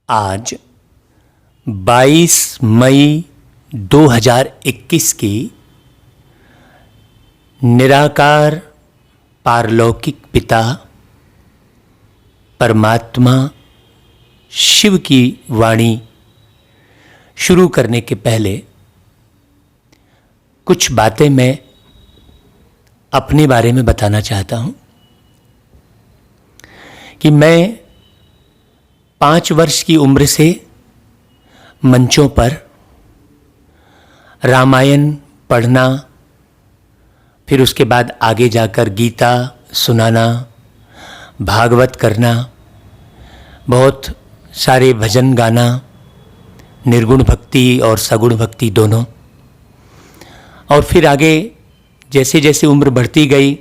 आज 22 मई 2021 की निराकार पारलौकिक पिता परमात्मा शिव की वाणी शुरू करने के पहले कुछ बातें मैं अपने बारे में बताना चाहता हूँ कि मैं 5 वर्ष की उम्र से मंचों पर रामायण पढ़ना, फिर उसके बाद आगे जाकर गीता सुनाना, भागवत करना, बहुत सारे भजन गाना, निर्गुण भक्ति और सगुण भक्ति दोनों, और फिर आगे जैसे जैसे उम्र बढ़ती गई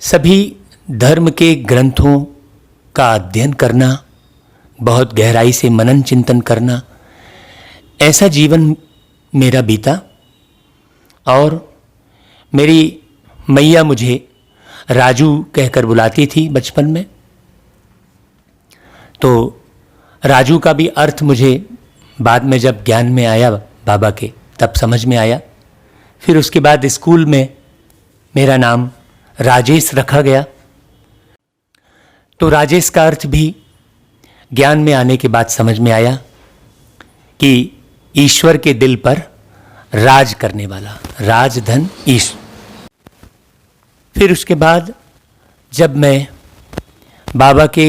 सभी धर्म के ग्रंथों का अध्ययन करना, बहुत गहराई से मनन चिंतन करना, ऐसा जीवन मेरा बीता। और मेरी मैया मुझे राजू कहकर बुलाती थी बचपन में, तो राजू का भी अर्थ मुझे बाद में जब ज्ञान में आया बाबा के तब समझ में आया। फिर उसके बाद स्कूल में मेरा नाम राजेश रखा गया, तो राजेश का अर्थ भी ज्ञान में आने के बाद समझ में आया कि ईश्वर के दिल पर राज करने वाला, राजधन ईश्वर। फिर उसके बाद जब मैं बाबा के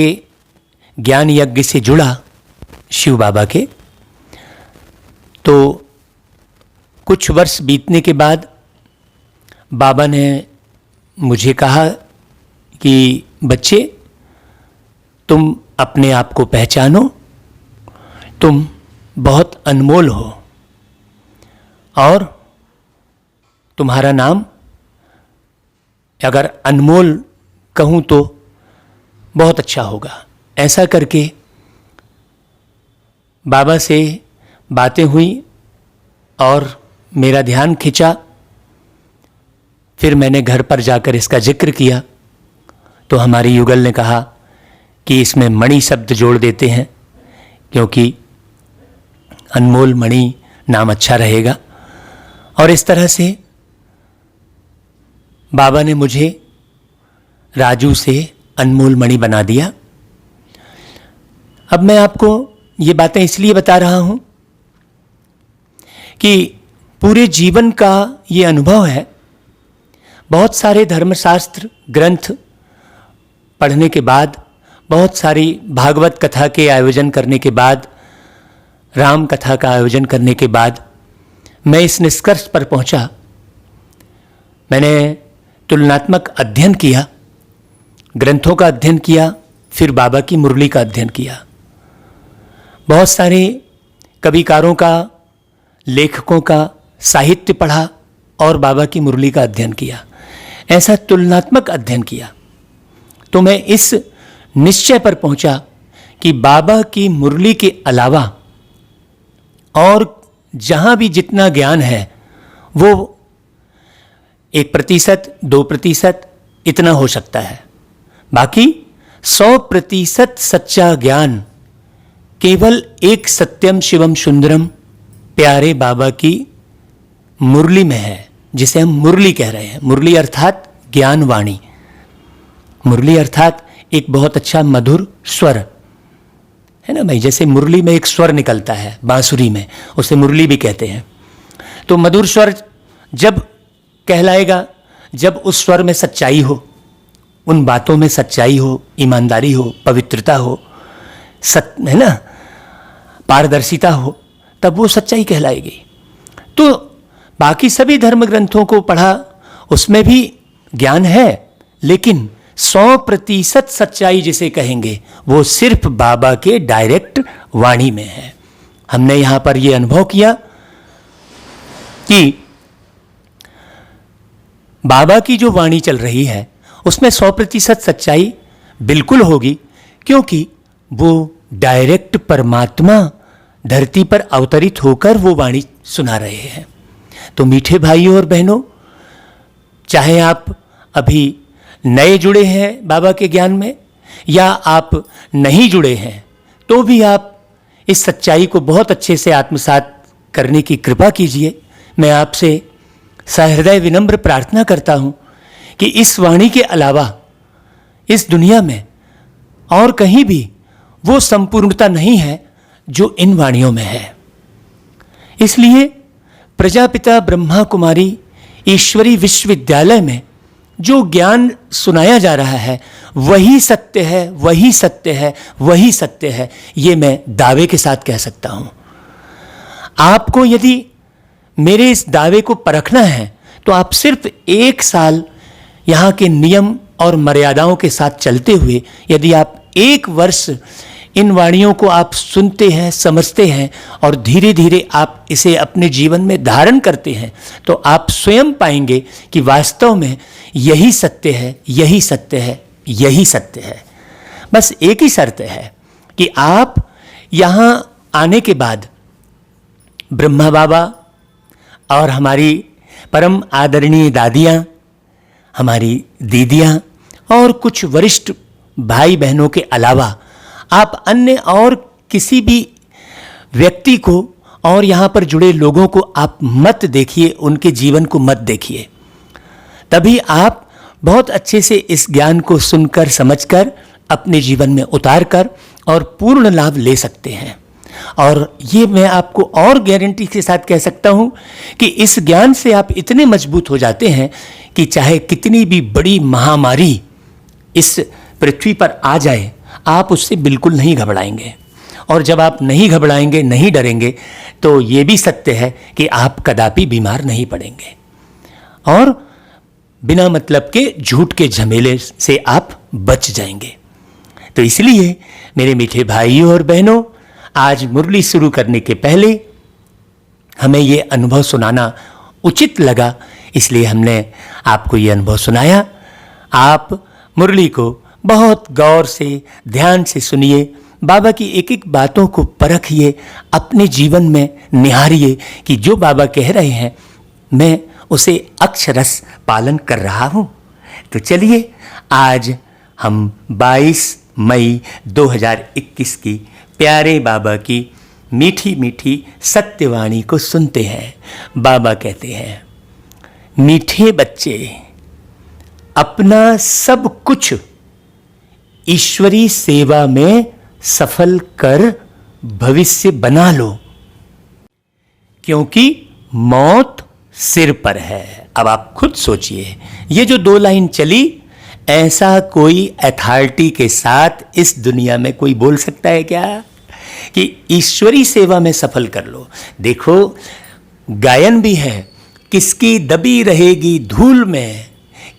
ज्ञान यज्ञ से जुड़ा, शिव बाबा के, तो कुछ वर्ष बीतने के बाद बाबा ने मुझे कहा कि बच्चे, तुम अपने आप को पहचानो, तुम बहुत अनमोल हो और तुम्हारा नाम, अगर अनमोल कहूँ तो बहुत अच्छा होगा। ऐसा करके बाबा से बातें हुई और मेरा ध्यान खिंचा। फिर मैंने घर पर जाकर इसका जिक्र किया तो हमारी युगल ने कहा कि इसमें मणि शब्द जोड़ देते हैं, क्योंकि अनमोल मणि नाम अच्छा रहेगा। और इस तरह से बाबा ने मुझे राजू से अनमोल मणि बना दिया। अब मैं आपको ये बातें इसलिए बता रहा हूं कि पूरे जीवन का ये अनुभव है। बहुत सारे धर्मशास्त्र ग्रंथ पढ़ने के बाद, बहुत सारी भागवत कथा के आयोजन करने के बाद, राम कथा का आयोजन करने के बाद मैं इस निष्कर्ष पर पहुंचा। मैंने तुलनात्मक अध्ययन किया, ग्रंथों का अध्ययन किया, फिर बाबा की मुरली का अध्ययन किया, बहुत सारे कविकारों का, लेखकों का साहित्य पढ़ा और बाबा की मुरली का अध्ययन किया। ऐसा तुलनात्मक अध्ययन किया तो मैं इस निश्चय पर पहुंचा कि बाबा की मुरली के अलावा और जहां भी जितना ज्ञान है वो 1%, 2% इतना हो सकता है। बाकी 100% सच्चा ज्ञान केवल एक सत्यम शिवम सुंदरम प्यारे बाबा की मुरली में है, जिसे हम मुरली कह रहे हैं। मुरली अर्थात ज्ञान वाणी, मुरली अर्थात एक बहुत अच्छा मधुर स्वर है ना भाई। जैसे मुरली में एक स्वर निकलता है बांसुरी में, उसे मुरली भी कहते हैं। तो मधुर स्वर जब कहलाएगा जब उस स्वर में सच्चाई हो, उन बातों में सच्चाई हो, ईमानदारी हो, पवित्रता हो, है ना, पारदर्शिता हो, तब वो सच्चाई कहलाएगी। तो बाकी सभी धर्म ग्रंथों को पढ़ा, उसमें भी ज्ञान है, लेकिन 100% सच्चाई जिसे कहेंगे वो सिर्फ बाबा के डायरेक्ट वाणी में है। हमने यहां पर यह अनुभव किया कि बाबा की जो वाणी चल रही है उसमें 100% सच्चाई बिल्कुल होगी, क्योंकि वो डायरेक्ट परमात्मा धरती पर अवतरित होकर वो वाणी सुना रहे हैं। तो मीठे भाइयों और बहनों, चाहे आप अभी नए जुड़े हैं बाबा के ज्ञान में या आप नहीं जुड़े हैं, तो भी आप इस सच्चाई को बहुत अच्छे से आत्मसात करने की कृपा कीजिए। मैं आपसे सहृदय विनम्र प्रार्थना करता हूँ कि इस वाणी के अलावा इस दुनिया में और कहीं भी वो संपूर्णता नहीं है जो इन वाणियों में है। इसलिए प्रजापिता ब्रह्मा कुमारी ईश्वरी विश्वविद्यालय में जो ज्ञान सुनाया जा रहा है वही सत्य है, वही सत्य है, वही सत्य है, ये मैं दावे के साथ कह सकता हूँ। आपको यदि मेरे इस दावे को परखना है तो आप सिर्फ 1 साल यहाँ के नियम और मर्यादाओं के साथ चलते हुए यदि आप 1 वर्ष इन वाणियों को आप सुनते हैं, समझते हैं और धीरे धीरे आप इसे अपने जीवन में धारण करते हैं तो आप स्वयं पाएंगे कि वास्तव में यही सत्य है, यही सत्य है, यही सत्य है। बस एक ही शर्त है कि आप यहाँ आने के बाद ब्रह्मा बाबा और हमारी परम आदरणीय दादियाँ, हमारी दीदियाँ और कुछ वरिष्ठ भाई बहनों के अलावा आप अन्य और किसी भी व्यक्ति को और यहाँ पर जुड़े लोगों को आप मत देखिए, उनके जीवन को मत देखिए। तभी आप बहुत अच्छे से इस ज्ञान को सुनकर, समझकर, अपने जीवन में उतारकर और पूर्ण लाभ ले सकते हैं। और ये मैं आपको और गारंटी के साथ कह सकता हूँ कि इस ज्ञान से आप इतने मजबूत हो जाते हैं कि चाहे कितनी भी बड़ी महामारी इस पृथ्वी पर आ जाए, आप उससे बिल्कुल नहीं घबराएंगे। और जब आप नहीं घबराएंगे, नहीं डरेंगे, तो ये भी सत्य है कि आप कदापि बीमार नहीं पड़ेंगे और बिना मतलब के झूठ के झमेले से आप बच जाएंगे। तो इसलिए मेरे मीठे भाइयों और बहनों, आज मुरली शुरू करने के पहले हमें ये अनुभव सुनाना उचित लगा, इसलिए हमने आपको ये अनुभव सुनाया। आप मुरली को बहुत गौर से, ध्यान से सुनिए, बाबा की एक एक बातों को परखिए, अपने जीवन में निहारिए कि जो बाबा कह रहे हैं मैं उसे अक्षरश पालन कर रहा हूँ। तो चलिए आज हम 22 मई 2021 की प्यारे बाबा की मीठी मीठी सत्यवाणी को सुनते हैं। बाबा कहते हैं, मीठे बच्चे, अपना सब कुछ ईश्वरी सेवा में सफल कर भविष्य बना लो, क्योंकि मौत सिर पर है। अब आप खुद सोचिए, ये जो 2 लाइन चली, ऐसा कोई अथॉरिटी के साथ इस दुनिया में कोई बोल सकता है क्या कि ईश्वरी सेवा में सफल कर लो? देखो, गायन भी है, किसकी दबी रहेगी धूल में,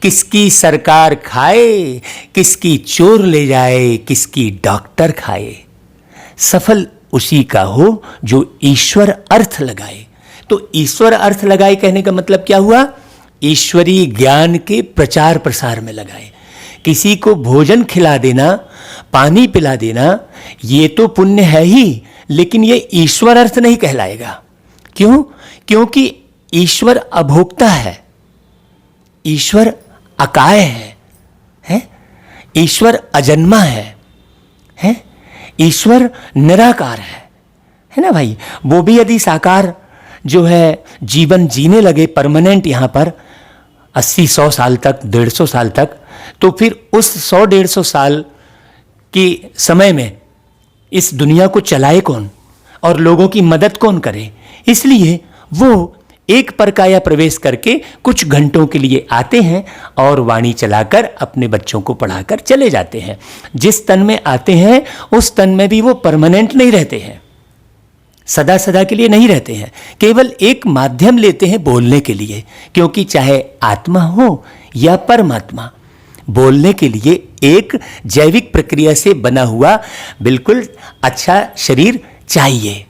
किसकी सरकार खाए, किसकी चोर ले जाए, किसकी डॉक्टर खाए। सफल उसी का हो जो ईश्वर अर्थ लगाए। तो ईश्वर अर्थ लगाए कहने का मतलब क्या हुआ? ईश्वरी ज्ञान के प्रचार प्रसार में लगाए। किसी को भोजन खिला देना, पानी पिला देना, ये तो पुण्य है ही, लेकिन ये ईश्वर अर्थ नहीं कहलाएगा। क्यों? क्योंकि ईश्वर अभोक्ता है, ईश्वर अकाय है? ईश्वर अजन्मा है? ईश्वर निराकार है ना भाई? वो भी यदि साकार जो है जीवन जीने लगे परमानेंट यहाँ पर 80-100 साल तक, 150 साल तक, तो फिर उस 100-150 साल के समय में इस दुनिया को चलाए कौन और लोगों की मदद कौन करे? इसलिए वो एक परकाया प्रवेश करके कुछ घंटों के लिए आते हैं और वाणी चलाकर अपने बच्चों को पढ़ाकर चले जाते हैं। जिस तन में आते हैं उस तन में भी वो परमानेंट नहीं रहते हैं, सदा सदा के लिए नहीं रहते हैं, केवल एक माध्यम लेते हैं बोलने के लिए। क्योंकि चाहे आत्मा हो या परमात्मा, बोलने के लिए एक जैविक प्रक्रिया से बना हुआ बिल्कुल अच्छा शरीर चाहिए।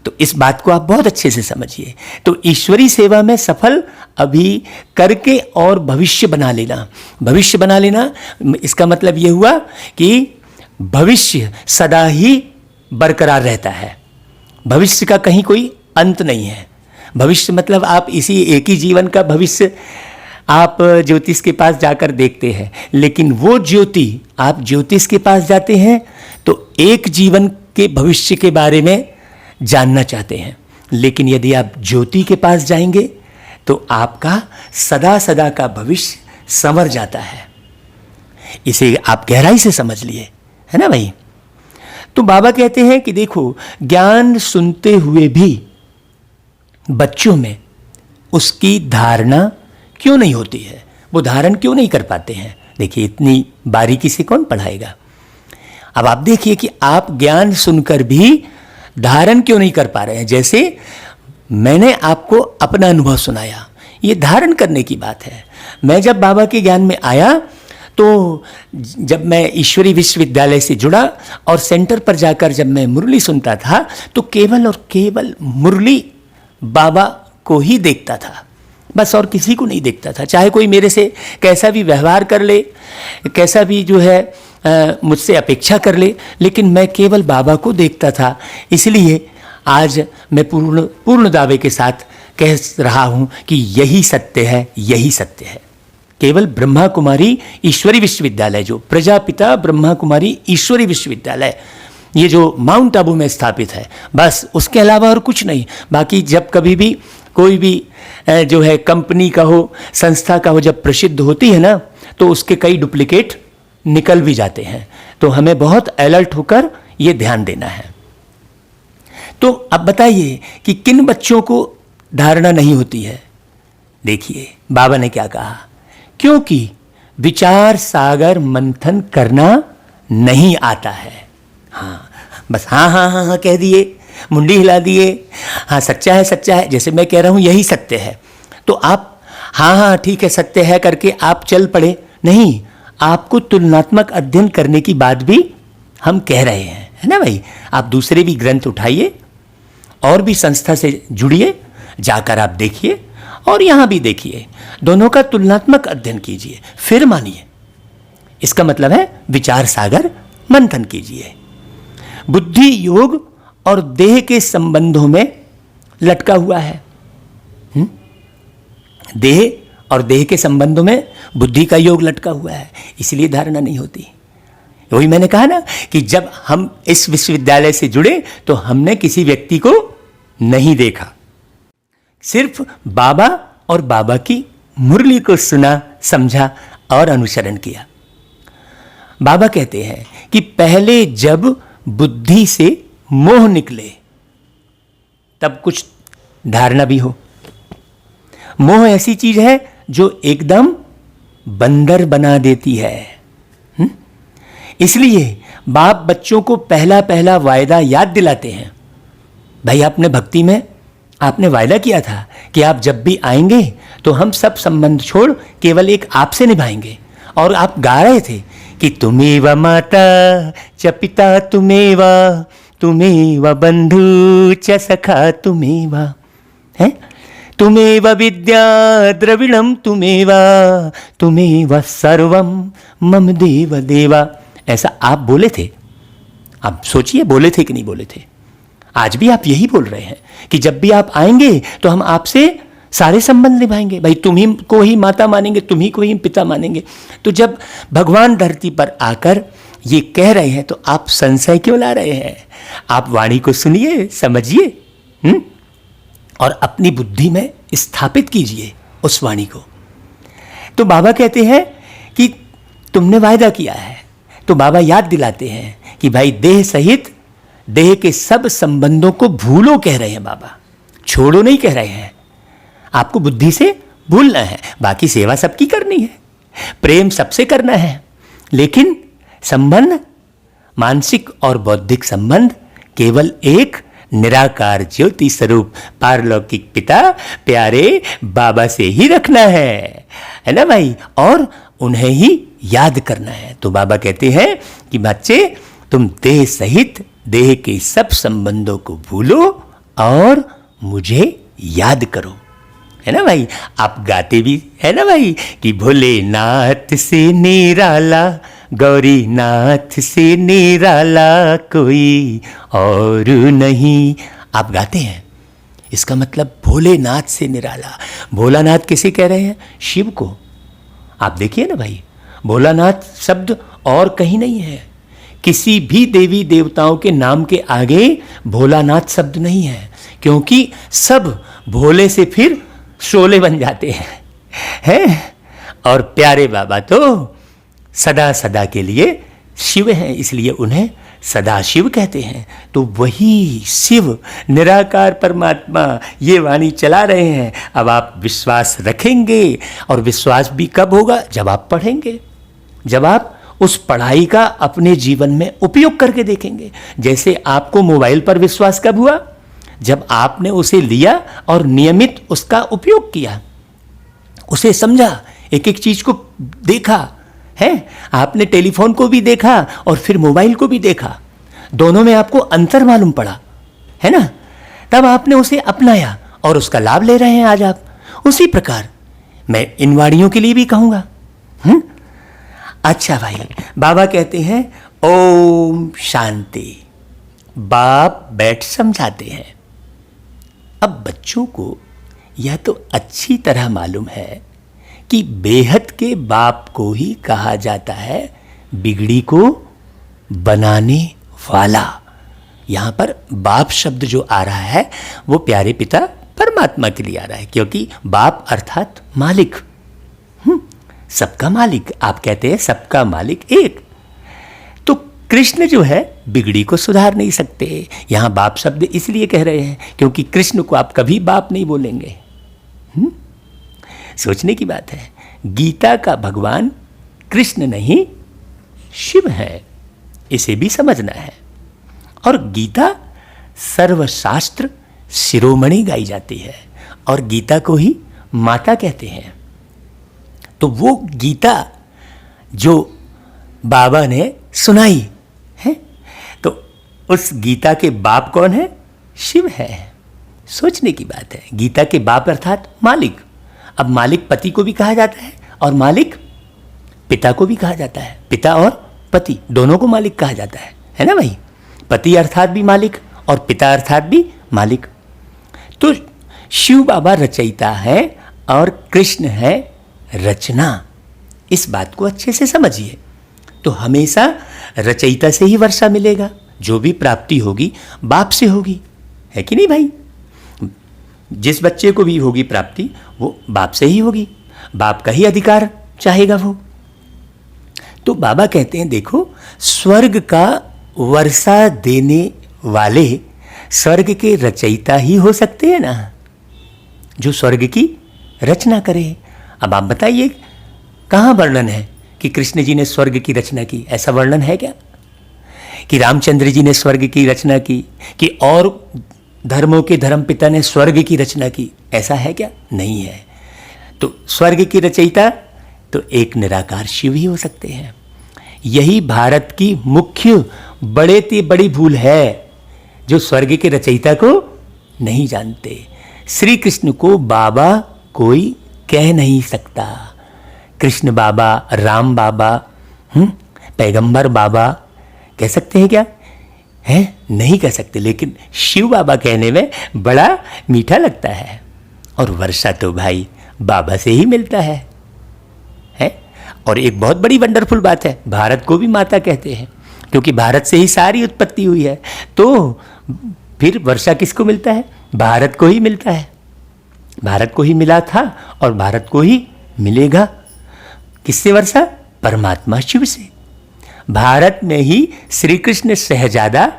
तो इस बात को आप बहुत अच्छे से समझिए। तो ईश्वरी सेवा में सफल अभी करके और भविष्य बना लेना। भविष्य बना लेना इसका मतलब ये हुआ कि भविष्य सदा ही बरकरार रहता है। भविष्य का कहीं कोई अंत नहीं है। भविष्य मतलब आप इसी एक ही जीवन का भविष्य आप ज्योतिष के पास जाकर देखते हैं, लेकिन वो ज्योति, आप ज्योतिष के पास जाते हैं तो एक जीवन के भविष्य के बारे में जानना चाहते हैं, लेकिन यदि आप ज्योति के पास जाएंगे तो आपका सदा सदा का भविष्य संवर जाता है। इसे आप गहराई से समझ लिए, है ना भाई। तो बाबा कहते हैं कि देखो, ज्ञान सुनते हुए भी बच्चों में उसकी धारणा क्यों नहीं होती है, वो धारण क्यों नहीं कर पाते हैं। देखिए, इतनी बारीकी से कौन पढ़ाएगा। अब आप देखिए कि आप ज्ञान सुनकर भी धारण क्यों नहीं कर पा रहे हैं। जैसे मैंने आपको अपना अनुभव सुनाया, ये धारण करने की बात है। मैं जब बाबा के ज्ञान में आया तो जब मैं ईश्वरी विश्वविद्यालय से जुड़ा और सेंटर पर जाकर जब मैं मुरली सुनता था तो केवल और केवल मुरली बाबा को ही देखता था, बस और किसी को नहीं देखता था। चाहे कोई मेरे से कैसा भी व्यवहार कर ले, कैसा भी जो है मुझसे अपेक्षा कर ले, लेकिन मैं केवल बाबा को देखता था। इसलिए आज मैं पूर्ण दावे के साथ कह रहा हूँ कि यही सत्य है, यही सत्य है। केवल ब्रह्मा कुमारी ईश्वरी विश्वविद्यालय, जो प्रजापिता ब्रह्मा कुमारी ईश्वरी विश्वविद्यालय, ये जो माउंट आबू में स्थापित है, बस उसके अलावा और कुछ नहीं। बाकी जब कभी भी कोई भी जो है कंपनी का हो, संस्था का हो, जब प्रसिद्ध होती है ना, तो उसके कई डुप्लीकेट निकल भी जाते हैं। तो हमें बहुत अलर्ट होकर ये ध्यान देना है। तो अब बताइए कि किन बच्चों को धारणा नहीं होती है। देखिए बाबा ने क्या कहा, क्योंकि विचार सागर मंथन करना नहीं आता है। हाँ, बस हाँ हाँ हाँ हाँ कह दिए, मुंडी हिला दिए, हाँ सच्चा है सच्चा है, जैसे मैं कह रहा हूँ यही सत्य है, तो आप हाँ हाँ ठीक है सत्य है करके आप चल पड़े। नहीं, आपको तुलनात्मक अध्ययन करने की बात भी हम कह रहे हैं, है ना भाई। आप दूसरे भी ग्रंथ उठाइए और भी संस्था से जुड़िए, जाकर आप देखिए और यहाँ भी देखिए, दोनों का तुलनात्मक अध्ययन कीजिए, फिर मानिए। इसका मतलब है विचार सागर मंथन कीजिए। बुद्धि योग और देह के संबंधों में लटका हुआ है। देह और देह के संबंधों में बुद्धि का योग लटका हुआ है, इसलिए धारणा नहीं होती। वही मैंने कहा ना कि जब हम इस विश्वविद्यालय से जुड़े तो हमने किसी व्यक्ति को नहीं देखा, सिर्फ बाबा और बाबा की मुरली को सुना, समझा और अनुसरण किया। बाबा कहते हैं कि पहले जब बुद्धि से मोह निकले तब कुछ धारणा भी हो। मोह ऐसी चीज है जो एकदम बंदर बना देती है। इसलिए बाप बच्चों को पहला पहला वायदा याद दिलाते हैं। भाई, आपने भक्ति में आपने वायदा किया था कि आप जब भी आएंगे तो हम सब संबंध छोड़ केवल एक आपसे निभाएंगे। और आप गा रहे थे कि तुमेव माता च पिता तुमेव, तुमेव बंधु च सखा तुमेव, है तुमेव विद्या द्रविणम तुमेव, तुमेव सर्वम मम देव देवा। ऐसा आप बोले थे। आप सोचिए, बोले थे कि नहीं बोले थे। आज भी आप यही बोल रहे हैं कि जब भी आप आएंगे तो हम आपसे सारे संबंध निभाएंगे। भाई, तुम ही को ही माता मानेंगे, तुम ही को ही पिता मानेंगे। तो जब भगवान धरती पर आकर ये कह रहे हैं तो आप संशय क्यों ला रहे हैं। आप वाणी को सुनिए, समझिए और अपनी बुद्धि में स्थापित कीजिए उस वाणी को। तो बाबा कहते हैं कि तुमने वायदा किया है। तो बाबा याद दिलाते हैं कि भाई, देह सहित देह के सब संबंधों को भूलो कह रहे हैं बाबा, छोड़ो नहीं कह रहे हैं। आपको बुद्धि से भूलना है, बाकी सेवा सबकी करनी है, प्रेम सबसे करना है, लेकिन संबंध, मानसिक और बौद्धिक संबंध केवल एक निराकार ज्योति स्वरूप पारलौकिक पिता प्यारे बाबा से ही रखना है ना भाई, और उन्हें ही याद करना है। तो बाबा कहते हैं कि बच्चे, तुम देह सहित देह के सब संबंधों को भूलो और मुझे याद करो, है ना भाई। आप गाते भी है ना भाई कि भोलेनाथ से निराला, गौरी नाथ से निराला कोई और नहीं। आप गाते हैं इसका मतलब भोलेनाथ से निराला। भोलानाथ किसे कह रहे हैं? शिव को। आप देखिए ना भाई, भोलानाथ शब्द और कहीं नहीं है। किसी भी देवी देवताओं के नाम के आगे भोलानाथ शब्द नहीं है, क्योंकि सब भोले से फिर शोले बन जाते हैं। और प्यारे बाबा तो सदा सदा के लिए शिव हैं, इसलिए उन्हें सदाशिव कहते हैं। तो वही शिव निराकार परमात्मा ये वाणी चला रहे हैं। अब आप विश्वास रखेंगे, और विश्वास भी कब होगा? जब आप पढ़ेंगे, जब आप उस पढ़ाई का अपने जीवन में उपयोग करके देखेंगे। जैसे आपको मोबाइल पर विश्वास कब हुआ? जब आपने उसे लिया और नियमित उसका उपयोग किया, उसे समझा, एक एक चीज को देखा है। आपने टेलीफोन को भी देखा और फिर मोबाइल को भी देखा, दोनों में आपको अंतर मालूम पड़ा, है ना? तब आपने उसे अपनाया और उसका लाभ ले रहे हैं आज आप। उसी प्रकार मैं इन वाणियों के लिए भी कहूंगा। अच्छा भाई, बाबा कहते हैं ओम शांति। बाप बैठ समझाते हैं। अब बच्चों को यह तो अच्छी तरह मालूम है कि बेहद के बाप को ही कहा जाता है बिगड़ी को बनाने वाला। यहां पर बाप शब्द जो आ रहा है वो प्यारे पिता परमात्मा के लिए आ रहा है, क्योंकि बाप अर्थात मालिक, सबका मालिक। आप कहते हैं सबका मालिक एक। तो कृष्ण जो है बिगड़ी को सुधार नहीं सकते। यहां बाप शब्द इसलिए कह रहे हैं क्योंकि कृष्ण को आप कभी बाप नहीं बोलेंगे। सोचने की बात है। गीता का भगवान कृष्ण नहीं शिव है, इसे भी समझना है। और गीता सर्वशास्त्र शिरोमणि गाई जाती है, और गीता को ही माता कहते हैं। तो वो गीता जो बाबा ने सुनाई है, तो उस गीता के बाप कौन है? शिव है। सोचने की बात है। गीता के बाप अर्थात मालिक। अब मालिक पति को भी कहा जाता है और मालिक पिता को भी कहा जाता है। पिता और पति दोनों को मालिक कहा जाता है ना भाई? पति अर्थात भी मालिक और पिता अर्थात भी मालिक। तो शिव बाबा रचयिता है और कृष्ण है रचना। इस बात को अच्छे से समझिए। तो हमेशा रचयिता से ही वर्षा मिलेगा। जो भी प्राप्ति होगी बाप से होगी, है कि नहीं भाई? जिस बच्चे को भी होगी प्राप्ति वो बाप से ही होगी, बाप का ही अधिकार चाहेगा वो। तो बाबा कहते हैं देखो, स्वर्ग का वर्षा देने वाले स्वर्ग के रचयिता ही हो सकते हैं ना, जो स्वर्ग की रचना करे। अब आप बताइए कहाँ वर्णन है कि कृष्ण जी ने स्वर्ग की रचना की? ऐसा वर्णन है क्या कि रामचंद्र जी ने स्वर्ग की रचना की, कि और धर्मों के धर्मपिता ने स्वर्ग की रचना की? ऐसा है क्या? नहीं है। तो स्वर्ग की रचयिता तो एक निराकार शिव ही हो सकते हैं। यही भारत की मुख्य बड़े से बड़ी भूल है, जो स्वर्ग के रचयिता को नहीं जानते। श्री कृष्ण को बाबा कोई कह नहीं सकता। कृष्ण बाबा, राम बाबा, पैगंबर बाबा कह सकते हैं क्या? है नहीं कह सकते। लेकिन शिव बाबा कहने में बड़ा मीठा लगता है। और वर्षा तो भाई बाबा से ही मिलता है। और एक बहुत बड़ी वंडरफुल बात है, भारत को भी माता कहते हैं, क्योंकि भारत से ही सारी उत्पत्ति हुई है। तो फिर वर्षा किसको मिलता है? भारत को ही मिलता है। भारत को ही मिला था और भारत को ही मिलेगा। किससे वर्षा? परमात्मा शिव से। भारत में ही श्री कृष्ण शहजादा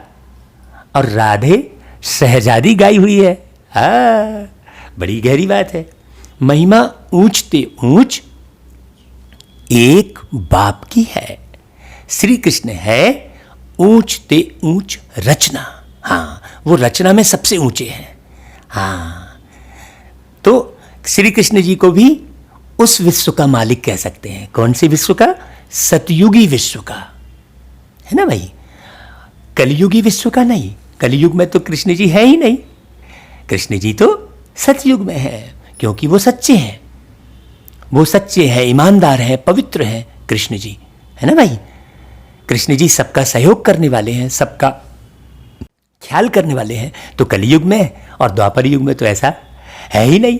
और राधे शहजादी गाई हुई है। बड़ी गहरी बात है। महिमा ऊंचते ऊंच एक बाप की है। श्री कृष्ण है ऊंचते ऊंच रचना। हाँ, वो रचना में सबसे ऊंचे हैं। हाँ, तो श्री कृष्ण जी को भी उस विश्व का मालिक कह सकते हैं। कौन से विश्व का? सतयुगी विश्व का, है ना भाई? कलयुगी विश्व का नहीं। कलयुग में तो कृष्ण जी है ही नहीं। कृष्ण जी तो सतयुग में है, क्योंकि वो सच्चे हैं। वो सच्चे हैं, ईमानदार हैं, पवित्र हैं कृष्ण जी, है ना भाई? कृष्ण जी सबका सहयोग करने वाले हैं, सबका ख्याल करने वाले हैं तो कलयुग में, और द्वापर युग में तो ऐसा है ही नहीं।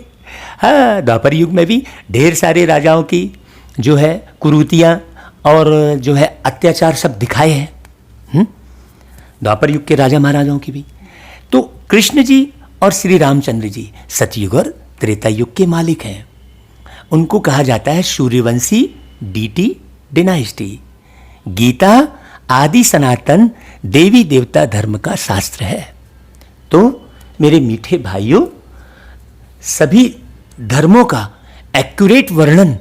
हाँ, द्वापर युग में भी ढेर सारे राजाओं की जो है कुरीतियाँ और जो है अत्याचार सब दिखाए हैं, द्वापर युग के राजा महाराजाओं की भी। तो कृष्ण जी और श्री रामचंद्र जी सतयुग और त्रेता युग के मालिक हैं। उनको कहा जाता है सूर्यवंशी डीटी डिनाइस्टी। गीता आदि सनातन देवी देवता धर्म का शास्त्र है। तो मेरे मीठे भाइयों, सभी धर्मों का एक्यूरेट वर्णन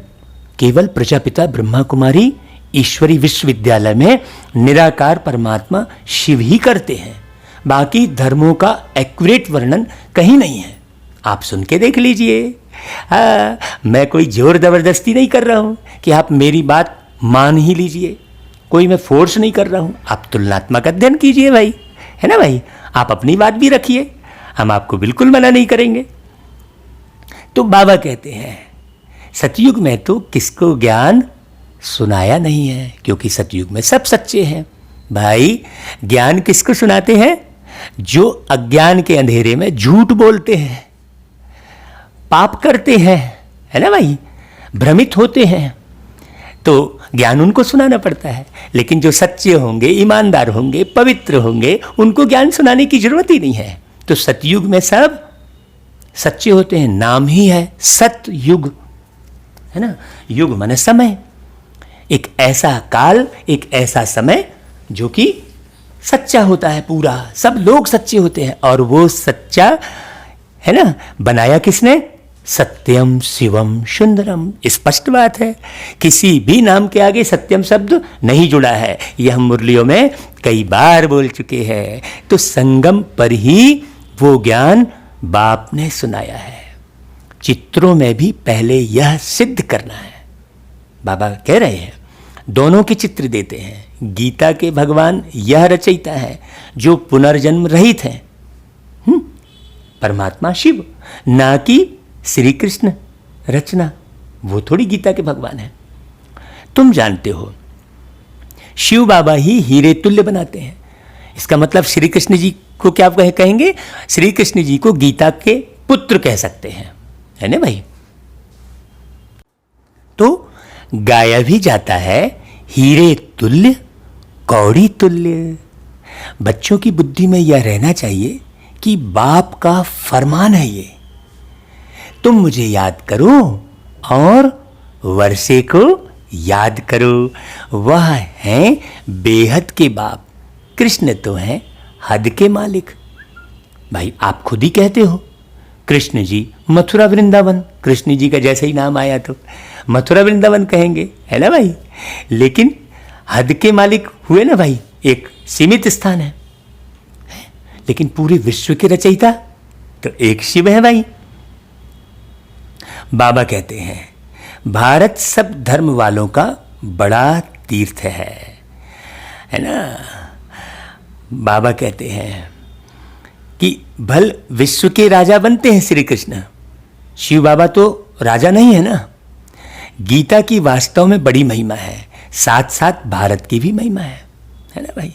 केवल प्रजापिता ब्रह्मा कुमारी ईश्वरी विश्वविद्यालय में निराकार परमात्मा शिव ही करते हैं। बाकी धर्मों का एक्यूरेट वर्णन कहीं नहीं है। आप सुन के देख लीजिए। मैं कोई जोर जबरदस्ती नहीं कर रहा हूं कि आप मेरी बात मान ही लीजिए, कोई मैं फोर्स नहीं कर रहा हूं। आप तुलनात्मक अध्ययन कीजिए भाई, है ना भाई। आप अपनी बात भी रखिए, हम आपको बिल्कुल मना नहीं करेंगे। तो बाबा कहते हैं सतयुग में तो किसको ज्ञान सुनाया नहीं है, क्योंकि सतयुग में सब सच्चे हैं। भाई ज्ञान किसको सुनाते हैं? जो अज्ञान के अंधेरे में झूठ बोलते हैं, पाप करते हैं, है ना भाई, भ्रमित होते हैं, तो ज्ञान उनको सुनाना पड़ता है। लेकिन जो सच्चे होंगे, ईमानदार होंगे, पवित्र होंगे, उनको ज्ञान सुनाने की जरूरत ही नहीं है। तो सतयुग में सब सच्चे होते हैं, नाम ही है सतयुग, है ना। युग माने समय, एक ऐसा काल, एक ऐसा समय जो कि सच्चा होता है पूरा, सब लोग सच्चे होते हैं। और वो सच्चा है ना, बनाया किसने? सत्यम शिवम सुंदरम। स्पष्ट बात है, किसी भी नाम के आगे सत्यम शब्द नहीं जुड़ा है। यह हम मुरलियों में कई बार बोल चुके हैं। तो संगम पर ही वो ज्ञान बाप ने सुनाया है। चित्रों में भी पहले यह सिद्ध करना है। बाबा कह रहे हैं दोनों के चित्र देते हैं। गीता के भगवान यह रचयिता है जो पुनर्जन्म रहित है, परमात्मा शिव, ना कि श्री कृष्ण रचना। वो थोड़ी गीता के भगवान है। तुम जानते हो शिव बाबा ही हीरे तुल्य बनाते हैं। इसका मतलब श्री कृष्ण जी को क्या कहेंगे? श्री कृष्ण जी को गीता के पुत्र कह सकते हैं, है ना भाई। तो गाया भी जाता है हीरे तुल्य कौड़ी तुल्य। बच्चों की बुद्धि में यह रहना चाहिए कि बाप का फरमान है ये, तुम मुझे याद करो और वर्षे को याद करो। वह हैं बेहद के बाप, कृष्ण तो हैं हद के मालिक। भाई आप खुद ही कहते हो कृष्ण जी मथुरा वृंदावन, कृष्ण जी का जैसे ही नाम आया तो मथुरा वृंदावन कहेंगे, है ना भाई। लेकिन हद के मालिक हुए ना भाई, एक सीमित स्थान है। लेकिन पूरे विश्व के रचयिता तो एक शिव है भाई। बाबा कहते हैं भारत सब धर्म वालों का बड़ा तीर्थ है ना। बाबा कहते हैं कि भल विश्व के राजा बनते हैं श्री कृष्ण, शिव बाबा तो राजा नहीं है ना। गीता की वास्तव में बड़ी महिमा है, साथ साथ भारत की भी महिमा है ना भाई।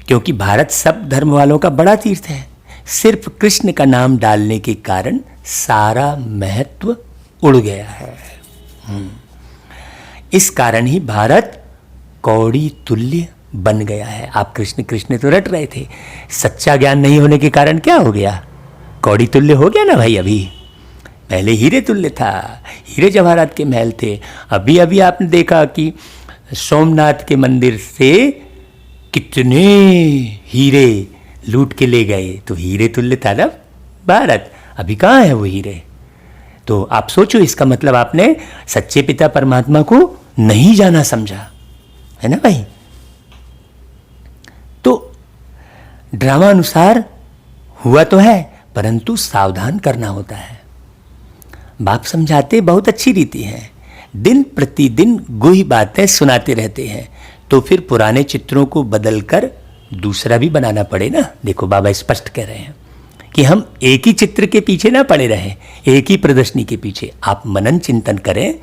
क्योंकि भारत सब धर्म वालों का बड़ा तीर्थ है। सिर्फ कृष्ण का नाम डालने के कारण सारा महत्व उड़ गया है। इस कारण ही भारत कौड़ी तुल्य बन गया है। आप कृष्ण कृष्ण तो रट रहे थे, सच्चा ज्ञान नहीं होने के कारण क्या हो गया? कौड़ी तुल्य हो गया ना भाई। अभी पहले हीरे तुल्य था, हीरे जवाहरात के महल थे। अभी अभी आपने देखा कि सोमनाथ के मंदिर से कितने हीरे लूट के ले गए, तो हीरे तुल्य था ना भारत। अभी कहाँ है वो हीरे? तो आप सोचो, इसका मतलब आपने सच्चे पिता परमात्मा को नहीं जाना समझा, है ना भाई। तो ड्रामा अनुसार हुआ तो है, परंतु सावधान करना होता है। बाप समझाते बहुत अच्छी रीति है, दिन प्रतिदिन गुही बातें सुनाते रहते हैं, तो फिर पुराने चित्रों को बदलकर दूसरा भी बनाना पड़े ना। देखो बाबा स्पष्ट कह रहे हैं कि हम एक ही चित्र के पीछे ना पड़े रहें, एक ही प्रदर्शनी के पीछे। आप मनन चिंतन करें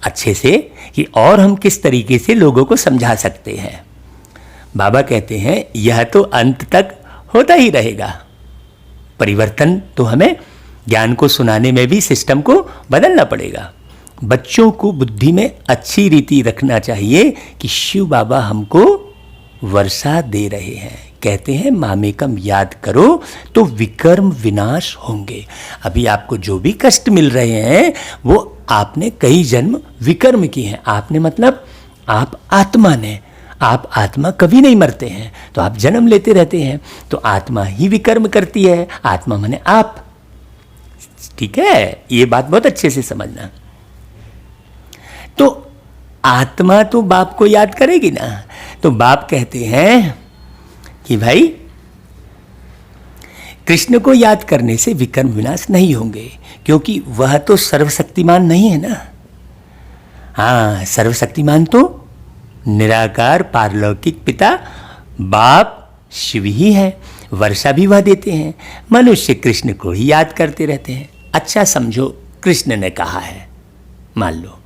अच्छे से कि और हम किस तरीके से लोगों को समझा सकते हैं। बाबा कहते हैं यह तो अंत तक होता ही रहेगा। परिवर्तन तो हमें ज्ञान को सुनाने में भी सिस्टम को बदलना पड़ेगा। बच्चों को बुद्धि में अच्छी रीति रखना चाहिए कि शिव बाबा हमको वर्षा दे रहे हैं। कहते हैं मामेकम याद करो तो विकर्म विनाश होंगे। अभी आपको जो भी कष्ट मिल रहे हैं वो आपने कई जन्म विकर्म किए हैं। आपने मतलब आप आत्मा ने, आप आत्मा कभी नहीं मरते हैं, तो आप जन्म लेते रहते हैं, तो आत्मा ही विकर्म करती है। आत्मा माने आप, ठीक है, ये बात बहुत अच्छे से समझना। तो आत्मा तो बाप को याद करेगी ना, तो बाप कहते हैं कि भाई कृष्ण को याद करने से विकर्म विनाश नहीं होंगे, क्योंकि वह तो सर्वशक्तिमान नहीं है ना। हाँ, सर्वशक्तिमान तो निराकार पारलौकिक पिता बाप शिव ही है। वर्षा भी वह देते हैं। मनुष्य कृष्ण को ही याद करते रहते हैं। अच्छा समझो कृष्ण ने कहा है, मान लो,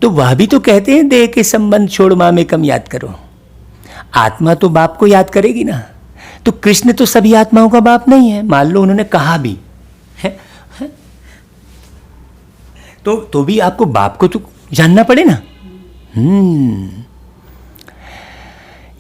तो वह भी तो कहते हैं देह के संबंध छोड़ मामेकम याद करो। आत्मा तो बाप को याद करेगी ना, तो कृष्ण तो सभी आत्माओं का बाप नहीं है, मान लो उन्होंने कहा भी है? तो भी आपको बाप को तो जानना पड़े ना।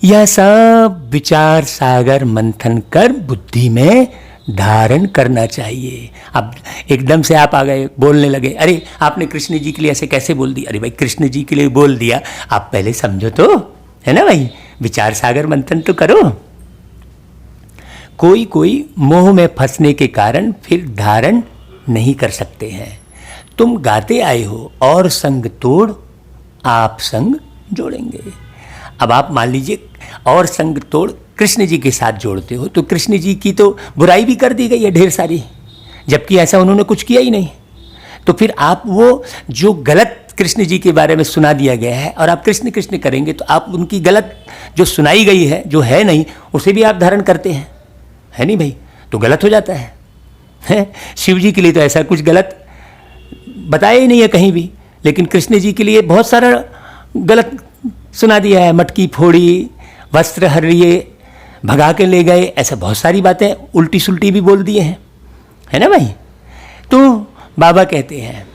यह सब विचार सागर मंथन कर बुद्धि में धारण करना चाहिए। अब एकदम से आप आ गए, बोलने लगे, अरे आपने कृष्ण जी के लिए ऐसे कैसे बोल दिया? अरे भाई कृष्ण जी के लिए बोल दिया, आप पहले समझो तो, है ना भाई, विचार सागर मंथन तो करो। कोई कोई मोह में फंसने के कारण फिर धारण नहीं कर सकते हैं। तुम गाते आए हो और संग तोड़ आप संग जोड़ेंगे। अब आप मान लीजिए और संग तोड़ कृष्ण जी के साथ जोड़ते हो, तो कृष्ण जी की तो बुराई भी कर दी गई है ढेर सारी, जबकि ऐसा उन्होंने कुछ किया ही नहीं। तो फिर आप वो जो गलत कृष्ण जी के बारे में सुना दिया गया है और आप कृष्ण कृष्ण करेंगे, तो आप उनकी गलत जो सुनाई गई है, जो है नहीं, उसे भी आप धारण करते हैं, है नहीं भाई, तो गलत हो जाता है? शिव जी के लिए तो ऐसा कुछ गलत बताया ही नहीं है कहीं भी, लेकिन कृष्ण जी के लिए बहुत सारा गलत सुना दिया है। मटकी फोड़ी, वस्त्र हर लिए, भगा के ले गए, ऐसा बहुत सारी बातें उल्टी सुल्टी भी बोल दिए हैं, है ना भाई। तो बाबा कहते हैं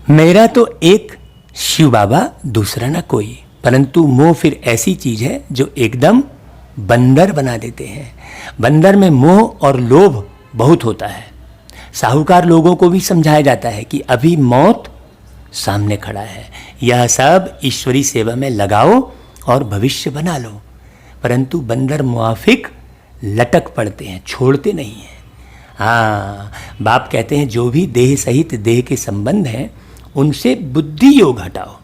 मेरा तो एक शिव बाबा, दूसरा ना कोई, परंतु मोह फिर ऐसी चीज है जो एकदम बंदर बना देते हैं। बंदर में मोह और लोभ बहुत होता है। साहूकार लोगों को भी समझाया जाता है कि अभी मौत सामने खड़ा है, यह सब ईश्वरी सेवा में लगाओ और भविष्य बना लो। परंतु बंदर मुआफिक लटक पड़ते हैं, छोड़ते नहीं हैं। हाँ, बाप कहते हैं जो भी देह सहित देह के संबंध हैं उनसे बुद्धि योग हटाओ।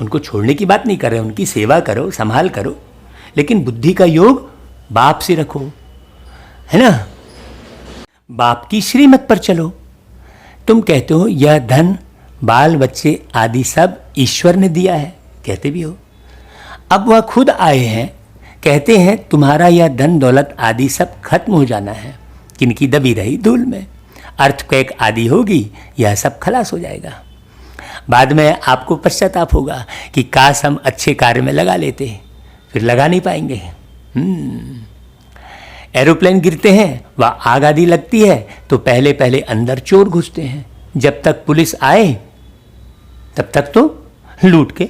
उनको छोड़ने की बात नहीं कर रहे, उनकी सेवा करो, संभाल करो, लेकिन बुद्धि का योग बाप से रखो, है ना। बाप की श्रीमत पर चलो। तुम कहते हो यह धन बाल बच्चे आदि सब ईश्वर ने दिया है, कहते भी हो। अब वह खुद आए हैं, कहते हैं तुम्हारा यह धन दौलत आदि सब खत्म हो जाना है, किनकी दबी रही धूल में, अर्थक्वेक आदि होगी, यह सब खलास हो जाएगा। बाद में आपको पश्चाताप होगा कि काश हम अच्छे कार्य में लगा लेते, फिर लगा नहीं पाएंगे। एरोप्लेन गिरते हैं, वह आग आदि लगती है, तो पहले पहले अंदर चोर घुसते हैं, जब तक पुलिस आए तब तक तो लूट के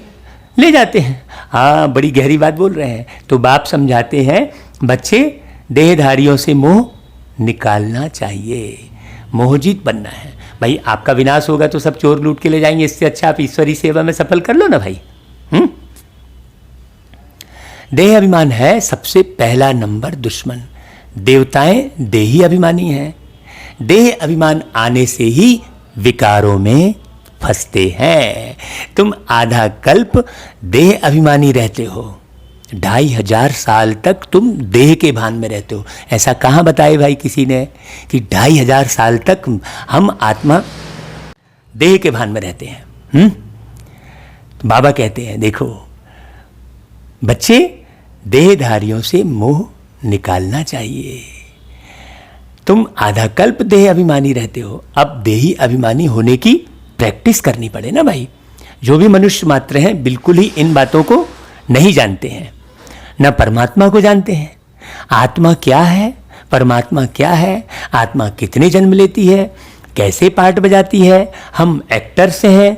ले जाते हैं। हाँ, बड़ी गहरी बात बोल रहे हैं। तो बाप समझाते हैं बच्चे देहधारियों से मोह निकालना चाहिए, मोहजीत बनना है। भाई आपका विनाश होगा तो सब चोर लूट के ले जाएंगे, इससे अच्छा आप ईश्वरी सेवा में सफल कर लो ना भाई। देह अभिमान है सबसे पहला नंबर दुश्मन। देवताएं देही अभिमानी हैं। देह अभिमान आने से ही विकारों में फंसते हैं। तुम आधा कल्प देह अभिमानी रहते हो, 2500 साल तक तुम देह के भान में रहते हो। ऐसा कहाँ बताए भाई किसी ने कि 2500 साल तक हम आत्मा देह के भान में रहते हैं। तो बाबा कहते हैं देखो बच्चे, देहधारियों से मोह निकालना चाहिए। तुम आधा कल्प देह अभिमानी रहते हो, अब देही अभिमानी होने की प्रैक्टिस करनी पड़े ना भाई। जो भी मनुष्य मात्र हैं बिल्कुल ही इन बातों को नहीं जानते हैं। न परमात्मा को जानते हैं। आत्मा क्या है, परमात्मा क्या है, आत्मा कितने जन्म लेती है, कैसे पार्ट बजाती है, हम एक्टर से हैं,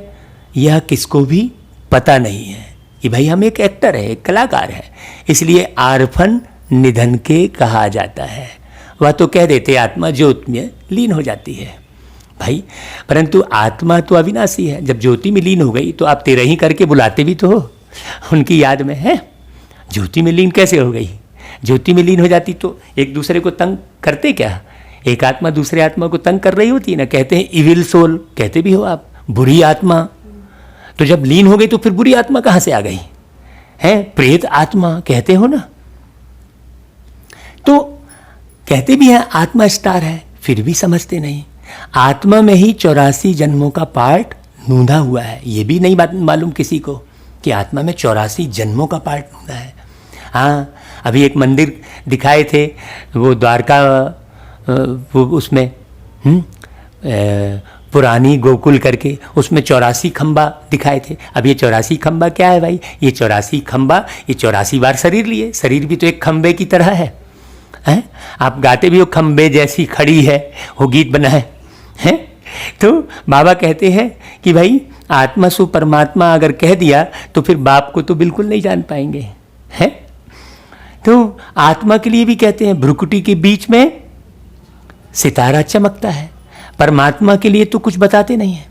यह किसको भी पता नहीं है कि भाई हम एक एक्टर है, एक कलाकार है। इसलिए आरफन निधन के कहा जाता है। वह तो कह देते आत्मा ज्योति में लीन हो जाती है भाई, परंतु आत्मा तो अविनाशी है। जब ज्योति में लीन हो गई तो आप तेरह ही करके बुलाते भी तो हो उनकी याद में, है। ज्योति में लीन कैसे हो गई? ज्योति में लीन हो जाती तो एक दूसरे को तंग करते क्या? एक आत्मा दूसरे आत्मा को तंग कर रही होती है ना, कहते हैं इविल सोल, कहते भी हो आप, बुरी आत्मा। तो जब लीन हो गई तो फिर बुरी आत्मा कहाँ से आ गई है? प्रेत आत्मा कहते हो ना। तो कहते भी हैं आत्मा स्टार है, फिर भी समझते नहीं। आत्मा में ही 84 जन्मों का पार्ट नूंधा हुआ है। ये भी नहीं बात मालूम किसी को कि आत्मा में 84 जन्मों का पार्ट नूंधा है। हाँ, अभी एक मंदिर दिखाए थे वो द्वारका, वो उसमें पुरानी गोकुल करके, उसमें 84 खंबा दिखाए थे। अब ये 84 खंबा क्या है भाई? ये 84 खंबा, ये 84 बार शरीर लिए। शरीर भी तो एक खंबे की तरह है। आप गाते भी हो खंबे जैसी खड़ी है, वो गीत बना है। तो बाबा कहते हैं कि भाई आत्मा सु परमात्मा अगर कह दिया तो फिर बाप को तो बिल्कुल नहीं जान पाएंगे, है। तो आत्मा के लिए भी कहते हैं भ्रुकुटी के बीच में सितारा चमकता है। परमात्मा के लिए तो कुछ बताते नहीं है।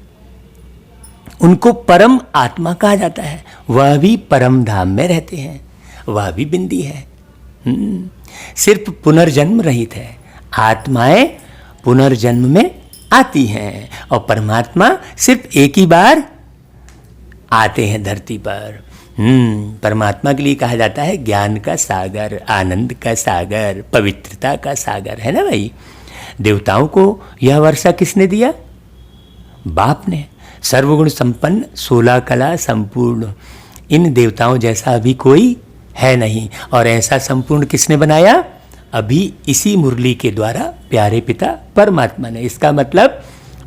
उनको परम आत्मा कहा जाता है। वह भी परम धाम में रहते हैं, वह भी बिंदी है। सिर्फ पुनर्जन्म रहित है। आत्माएं पुनर्जन्म में आती हैं और परमात्मा सिर्फ एक ही बार आते हैं धरती पर। परमात्मा के लिए कहा जाता है ज्ञान का सागर, आनंद का सागर, पवित्रता का सागर, है ना भाई। देवताओं को यह वर्षा किसने दिया? बाप ने। सर्वगुण संपन्न, 16 कला संपूर्ण, इन देवताओं जैसा अभी कोई है नहीं। और ऐसा संपूर्ण किसने बनाया? अभी इसी मुरली के द्वारा प्यारे पिता परमात्मा ने। इसका मतलब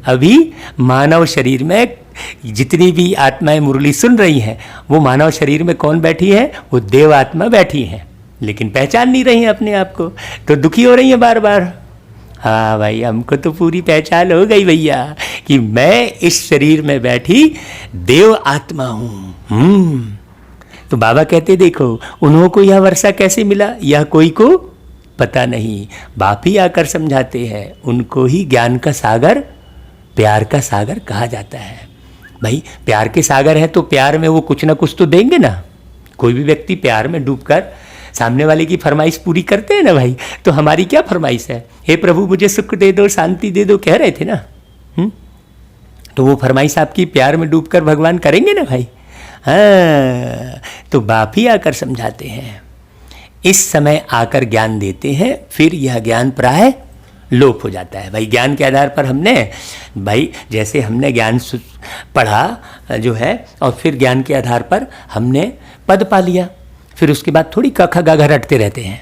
अभी मानव शरीर में जितनी भी आत्माएं मुरली सुन रही हैं, वो मानव शरीर में कौन बैठी है? वो देव आत्मा बैठी है, लेकिन पहचान नहीं रही है अपने आप को, तो दुखी हो रही है बार बार। हाँ भाई, हमको तो पूरी पहचान हो गई भैया कि मैं इस शरीर में बैठी देव आत्मा हूँ। तो बाबा कहते देखो, उन्हों को यह वर्षा कैसे मिला यह कोई को पता नहीं। बाप ही आकर समझाते हैं। उनको ही ज्ञान का सागर, प्यार का सागर कहा जाता है। भाई प्यार के सागर है तो प्यार में वो कुछ ना कुछ तो देंगे ना। कोई भी व्यक्ति प्यार में डूबकर सामने वाले की फरमाइश पूरी करते हैं ना भाई। तो हमारी क्या फरमाइश है? हे प्रभु मुझे सुख दे दो, शांति दे दो, कह रहे थे ना। तो वो फरमाइश आपकी प्यार में डूबकर भगवान करेंगे ना भाई। हाँ, तो बाप ही आकर समझाते हैं, इस समय आकर ज्ञान देते हैं, फिर यह ज्ञान प्राय लोप हो जाता है। भाई ज्ञान के आधार पर हमने, भाई जैसे हमने ज्ञान पढ़ा जो है, और फिर ज्ञान के आधार पर हमने पद पा लिया, फिर उसके बाद थोड़ी क ख ग घ रटते रहते हैं।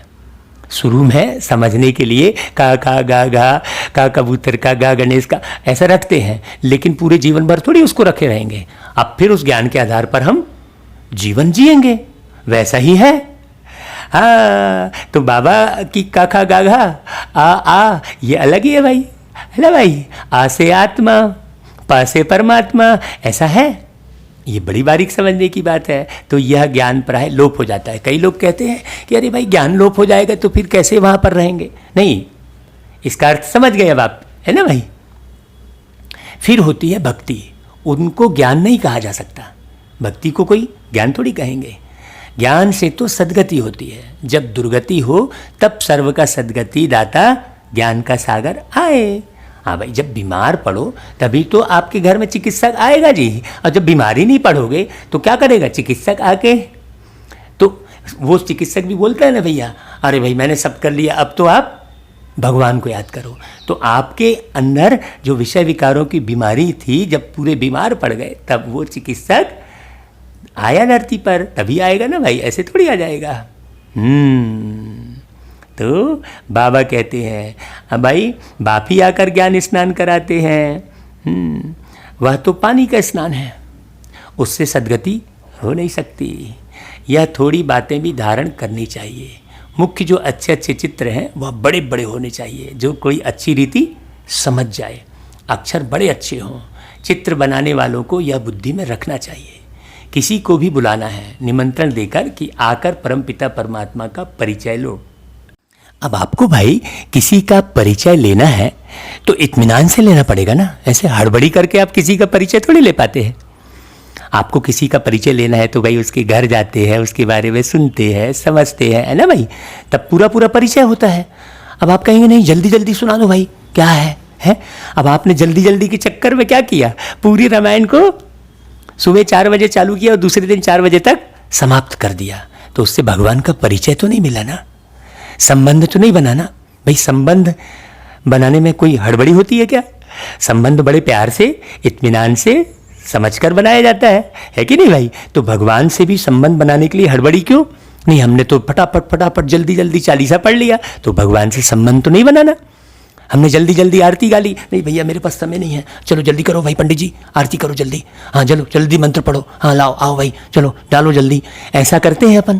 शुरू में समझने के लिए का गा गा, का कबूतर का, गा गणेश का, ऐसा रखते हैं, लेकिन पूरे जीवन भर थोड़ी उसको रखे रहेंगे। अब फिर उस ज्ञान के आधार पर हम जीवन जिएंगे, वैसा ही है। हाँ, तो बाबा की का खा गा घा आ ये अलग ही है भाई, है ना भाई। आ से आत्मा, पा से परमात्मा, ऐसा है। ये बड़ी बारीक समझने की बात है। तो यह ज्ञान प्राय लोप हो जाता है। कई लोग कहते हैं कि अरे भाई ज्ञान लोप हो जाएगा तो फिर कैसे वहाँ पर रहेंगे। नहीं, इसका अर्थ समझ गए अब आप, है ना भाई। फिर होती है भक्ति। उनको ज्ञान नहीं कहा जा सकता। भक्ति को कोई ज्ञान थोड़ी कहेंगे। ज्ञान से तो सद्गति होती है। जब दुर्गति हो तब सर्व का सद्गति दाता ज्ञान का सागर आए। हाँ भाई, जब बीमार पड़ो तभी तो आपके घर में चिकित्सक आएगा जी। और जब बीमारी नहीं पड़ोगे तो क्या करेगा चिकित्सक आके? तो वो चिकित्सक भी बोलता है ना भैया, अरे भाई मैंने सब कर लिया, अब तो आप भगवान को याद करो। तो आपके अंदर जो विषय विकारों की बीमारी थी, जब पूरे बीमार पड़ गए तब वो चिकित्सक आया धरती पर, तभी आएगा ना भाई, ऐसे थोड़ी आ जाएगा। तो बाबा कहते हैं, हाँ भाई बाप ही आकर ज्ञान स्नान कराते हैं। वह तो पानी का स्नान है, उससे सद्गति हो नहीं सकती। यह थोड़ी बातें भी धारण करनी चाहिए। मुख्य जो अच्छे अच्छे चित्र हैं वह बड़े बड़े होने चाहिए, जो कोई अच्छी रीति समझ जाए, अक्षर बड़े अच्छे हों। चित्र बनाने वालों को यह बुद्धि में रखना चाहिए। किसी को भी बुलाना है निमंत्रण देकर कि आकर परमपिता परमात्मा का परिचय लो। अब आपको भाई किसी का परिचय लेना है तो इत्मीनान से लेना पड़ेगा ना, ऐसे हड़बड़ी करके आप किसी का परिचय थोड़ी ले पाते हैं। आपको किसी का परिचय लेना है तो भाई उसके घर जाते हैं, उसके बारे में सुनते हैं, समझते हैं, है ना भाई, तब पूरा पूरा परिचय होता है। अब आप कहेंगे नहीं जल्दी जल्दी सुना दो भाई, क्या है? अब आपने जल्दी जल्दी के चक्कर में क्या किया, पूरी रामायण को सुबह 4 बजे चालू किया और दूसरे दिन 4 बजे तक समाप्त कर दिया, तो उससे भगवान का परिचय तो नहीं मिला ना, संबंध तो नहीं बना ना। भाई संबंध बनाने में कोई हड़बड़ी होती है क्या? संबंध बड़े प्यार से, इत्मीनान से, समझकर बनाया जाता है कि नहीं भाई? तो भगवान से भी संबंध बनाने के लिए हड़बड़ी क्यों? नहीं, हमने तो फटाफट फटाफट जल्दी जल्दी चालीसा पढ़ लिया, तो भगवान से संबंध तो नहीं बनाना। हमने जल्दी जल्दी आरती गा ली, नहीं भैया मेरे पास समय नहीं है, चलो जल्दी करो भाई पंडित जी, आरती करो जल्दी, हाँ चलो जल्दी मंत्र पढ़ो, हाँ लाओ आओ भाई चलो डालो जल्दी। ऐसा करते हैं अपन,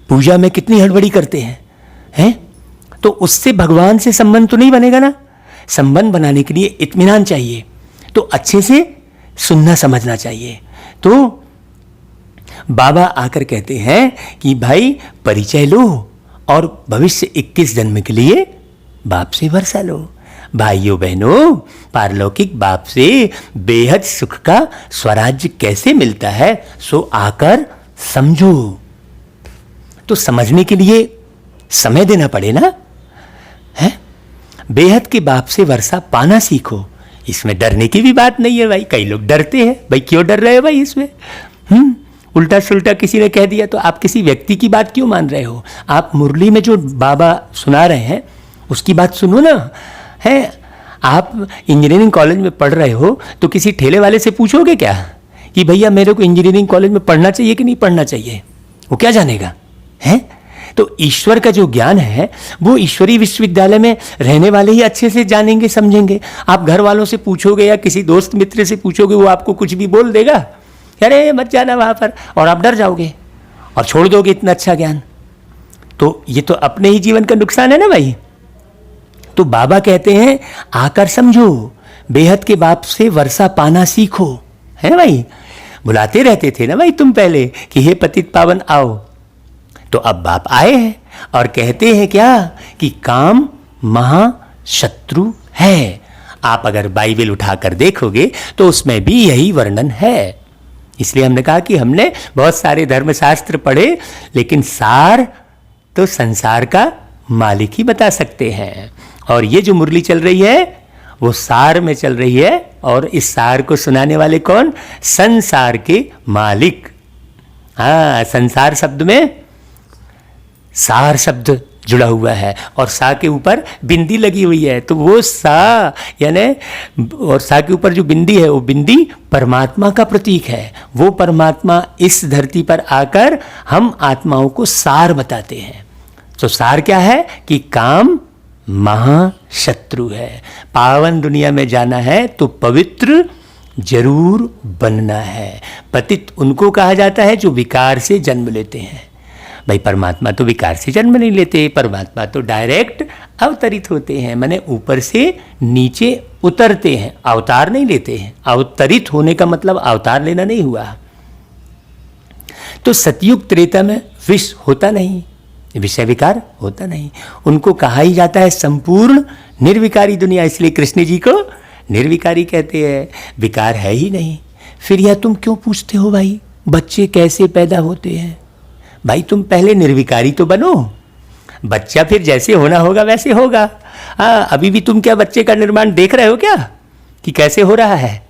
पूजा में कितनी हड़बड़ी करते हैं? तो उससे भगवान से संबंध तो नहीं बनेगा ना। संबंध बनाने के लिए इत्मीनान चाहिए, तो अच्छे से सुनना समझना चाहिए। तो बाबा आकर कहते हैं कि भाई परिचय लो और भविष्य 21 जन्म के लिए बाप से वर्षा लो। भाइयों बहनों, पारलौकिक बाप से बेहद सुख का स्वराज्य कैसे मिलता है सो आकर समझो। तो समझने के लिए समय देना पड़े ना, है? बेहद के बाप से वर्षा पाना सीखो। इसमें डरने की भी बात नहीं है भाई। कई लोग डरते हैं, भाई क्यों डर रहे हो भाई इसमें? उल्टा सुल्टा किसी ने कह दिया तो आप किसी व्यक्ति की बात क्यों मान रहे हो? आप मुरली में जो बाबा सुना रहे हैं उसकी बात सुनो ना, है? आप इंजीनियरिंग कॉलेज में पढ़ रहे हो तो किसी ठेले वाले से पूछोगे क्या कि भैया मेरे को इंजीनियरिंग कॉलेज में पढ़ना चाहिए कि नहीं पढ़ना चाहिए? वो क्या जानेगा, है? तो ईश्वर का जो ज्ञान है वो ईश्वरीय विश्वविद्यालय में रहने वाले ही अच्छे से जानेंगे समझेंगे। आप घर वालों से पूछोगे या किसी दोस्त मित्र से पूछोगे, वो आपको कुछ भी बोल देगा, अरे मत जाना वहाँ पर, और आप डर जाओगे और छोड़ दोगे इतना अच्छा ज्ञान। तो ये तो अपने ही जीवन का नुकसान है ना भाई। तो बाबा कहते हैं आकर समझो, बेहद के बाप से वर्षा पाना सीखो, है भाई? बुलाते रहते थे ना भाई तुम पहले कि हे पतित पावन आओ, तो अब बाप आए हैं और कहते हैं क्या कि काम महाशत्रु है। आप अगर बाइबल उठाकर देखोगे तो उसमें भी यही वर्णन है। इसलिए हमने कहा कि हमने बहुत सारे धर्मशास्त्र पढ़े, लेकिन सार तो संसार का मालिक ही बता सकते हैं। और ये जो मुरली चल रही है वो सार में चल रही है, और इस सार को सुनाने वाले कौन? संसार के मालिक। हाँ, संसार शब्द में सार शब्द जुड़ा हुआ है और सा के ऊपर बिंदी लगी हुई है, तो वो सा यानी, और सा के ऊपर जो बिंदी है वो बिंदी परमात्मा का प्रतीक है। वो परमात्मा इस धरती पर आकर हम आत्माओं को सार बताते हैं। तो सार क्या है कि काम महाशत्रु है। पावन दुनिया में जाना है तो पवित्र जरूर बनना है। पतित उनको कहा जाता है जो विकार से जन्म लेते हैं। भाई परमात्मा तो विकार से जन्म नहीं लेते, परमात्मा तो डायरेक्ट अवतरित होते हैं, माने ऊपर से नीचे उतरते हैं, अवतार नहीं लेते हैं। अवतरित होने का मतलब अवतार लेना नहीं हुआ। तो सतयुग त्रेता में विष होता नहीं, विषय विकार होता नहीं। उनको कहा ही जाता है संपूर्ण निर्विकारी दुनिया, इसलिए कृष्ण जी को निर्विकारी कहते हैं, विकार है ही नहीं। फिर यह तुम क्यों पूछते हो भाई बच्चे कैसे पैदा होते हैं? भाई तुम पहले निर्विकारी तो बनो, बच्चा फिर जैसे होना होगा वैसे होगा। हाँ, अभी भी तुम क्या बच्चे का निर्माण देख रहे हो क्या कि कैसे हो रहा है?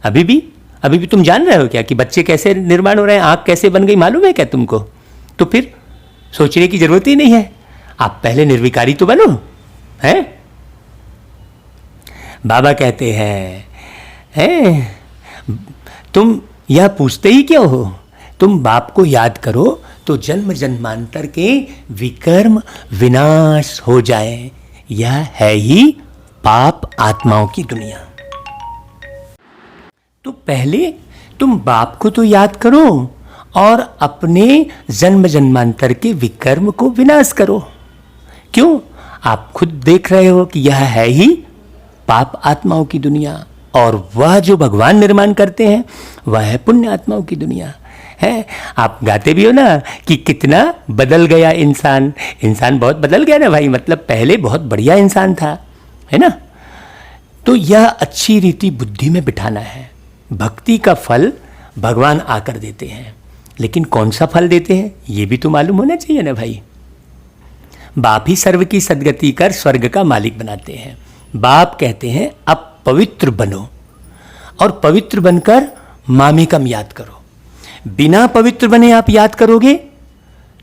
अभी भी तुम जान रहे हो क्या कि बच्चे कैसे निर्माण हो रहे हैं, आँख कैसे बन गई, मालूम है क्या तुमको? तो फिर सोचने की जरूरत ही नहीं है, आप पहले निर्विकारी तो बनो, हैं? बाबा कहते हैं तुम यह पूछते ही क्यों हो? तुम बाप को याद करो तो जन्म जन्मांतर के विकर्म विनाश हो जाए। यह है ही पाप आत्माओं की दुनिया। तो पहले तुम बाप को तो याद करो और अपने जन्म जन्मांतर के विकर्म को विनाश करो। क्यों? आप खुद देख रहे हो कि यह है ही पाप आत्माओं की दुनिया, और वह जो भगवान निर्माण करते हैं वह है पुण्य आत्माओं की दुनिया है। आप गाते भी हो ना कि कितना बदल गया इंसान। इंसान बहुत बदल गया ना भाई, मतलब पहले बहुत बढ़िया इंसान था, है ना। तो यह अच्छी रीति बुद्धि में बिठाना है। भक्ति का फल भगवान आकर देते हैं, लेकिन कौन सा फल देते हैं ये भी तो मालूम होना चाहिए ना भाई। बाप ही सर्व की सद्गति कर स्वर्ग का मालिक बनाते हैं। बाप कहते हैं अब पवित्र बनो, और पवित्र बनकर मामेकम याद करो। बिना पवित्र बने आप याद करोगे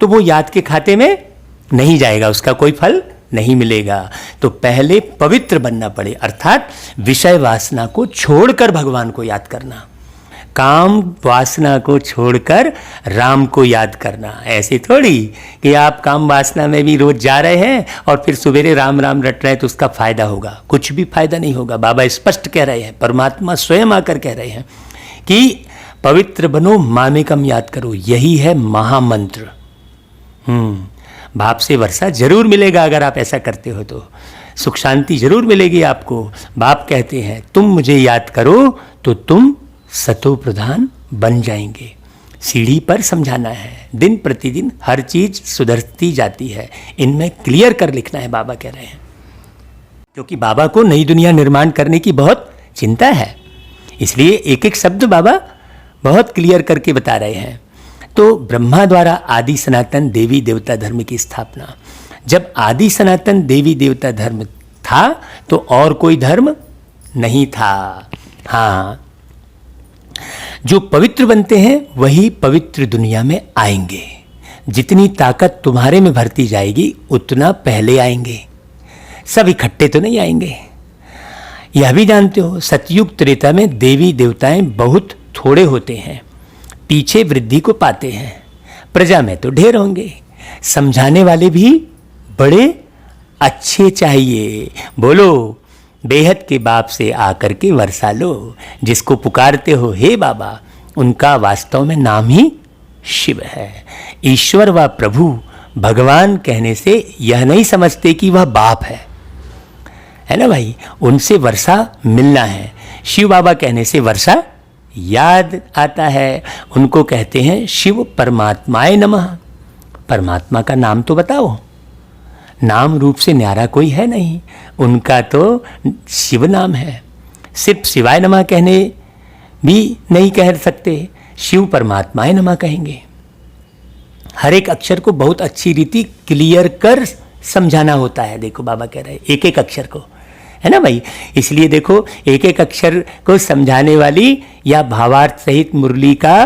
तो वो याद के खाते में नहीं जाएगा, उसका कोई फल नहीं मिलेगा। तो पहले पवित्र बनना पड़े, अर्थात विषय वासना को छोड़कर भगवान को याद करना, काम वासना को छोड़कर राम को याद करना। ऐसे थोड़ी कि आप काम वासना में भी रोज जा रहे हैं और फिर सवेरे राम राम रट रहे हैं तो उसका फायदा होगा, कुछ भी फायदा नहीं होगा। बाबा स्पष्ट कह रहे हैं, परमात्मा स्वयं आकर कह रहे हैं कि पवित्र बनो, मामेकम याद करो, यही है महामंत्र। बाप से वर्षा जरूर मिलेगा अगर आप ऐसा करते हो, तो सुख शांति जरूर मिलेगी आपको। बाप कहते हैं तुम मुझे याद करो तो तुम सतो प्रधान बन जाएंगे। सीढ़ी पर समझाना है, दिन प्रतिदिन हर चीज सुधरती जाती है, इनमें क्लियर कर लिखना है, बाबा कह रहे हैं। क्योंकि बाबा को नई दुनिया निर्माण करने की बहुत चिंता है, इसलिए एक एक शब्द बाबा बहुत क्लियर करके बता रहे हैं। तो ब्रह्मा द्वारा आदि सनातन देवी देवता धर्म की स्थापना। जब आदि सनातन देवी देवता धर्म था तो और कोई धर्म नहीं था। हाँ, जो पवित्र बनते हैं वही पवित्र दुनिया में आएंगे। जितनी ताकत तुम्हारे में भरती जाएगी उतना पहले आएंगे, सब इकट्ठे तो नहीं आएंगे। यह भी जानते हो सतयुग त्रेता में देवी देवताएं बहुत थोड़े होते हैं, पीछे वृद्धि को पाते हैं। प्रजा में तो ढेर होंगे, समझाने वाले भी बड़े अच्छे चाहिए। बोलो बेहद के बाप से आकर के वर्षा लो, जिसको पुकारते हो हे बाबा, उनका वास्तव में नाम ही शिव है। ईश्वर व प्रभु भगवान कहने से यह नहीं समझते कि वह बाप है ना भाई, उनसे वर्षा मिलना है। शिव बाबा कहने से वर्षा याद आता है, उनको कहते हैं शिव परमात्माय नमः। परमात्मा का नाम तो बताओ, नाम रूप से न्यारा कोई है नहीं, उनका तो शिव नाम है। सिर्फ शिवाय नमः कहने भी नहीं कह सकते, शिव परमात्माय नमः कहेंगे। हर एक अक्षर को बहुत अच्छी रीति क्लियर कर समझाना होता है। देखो बाबा कह रहे हैं एक एक अक्षर को, है ना भाई। इसलिए देखो एक एक अक्षर को समझाने वाली या भावार्थ सहित मुरली का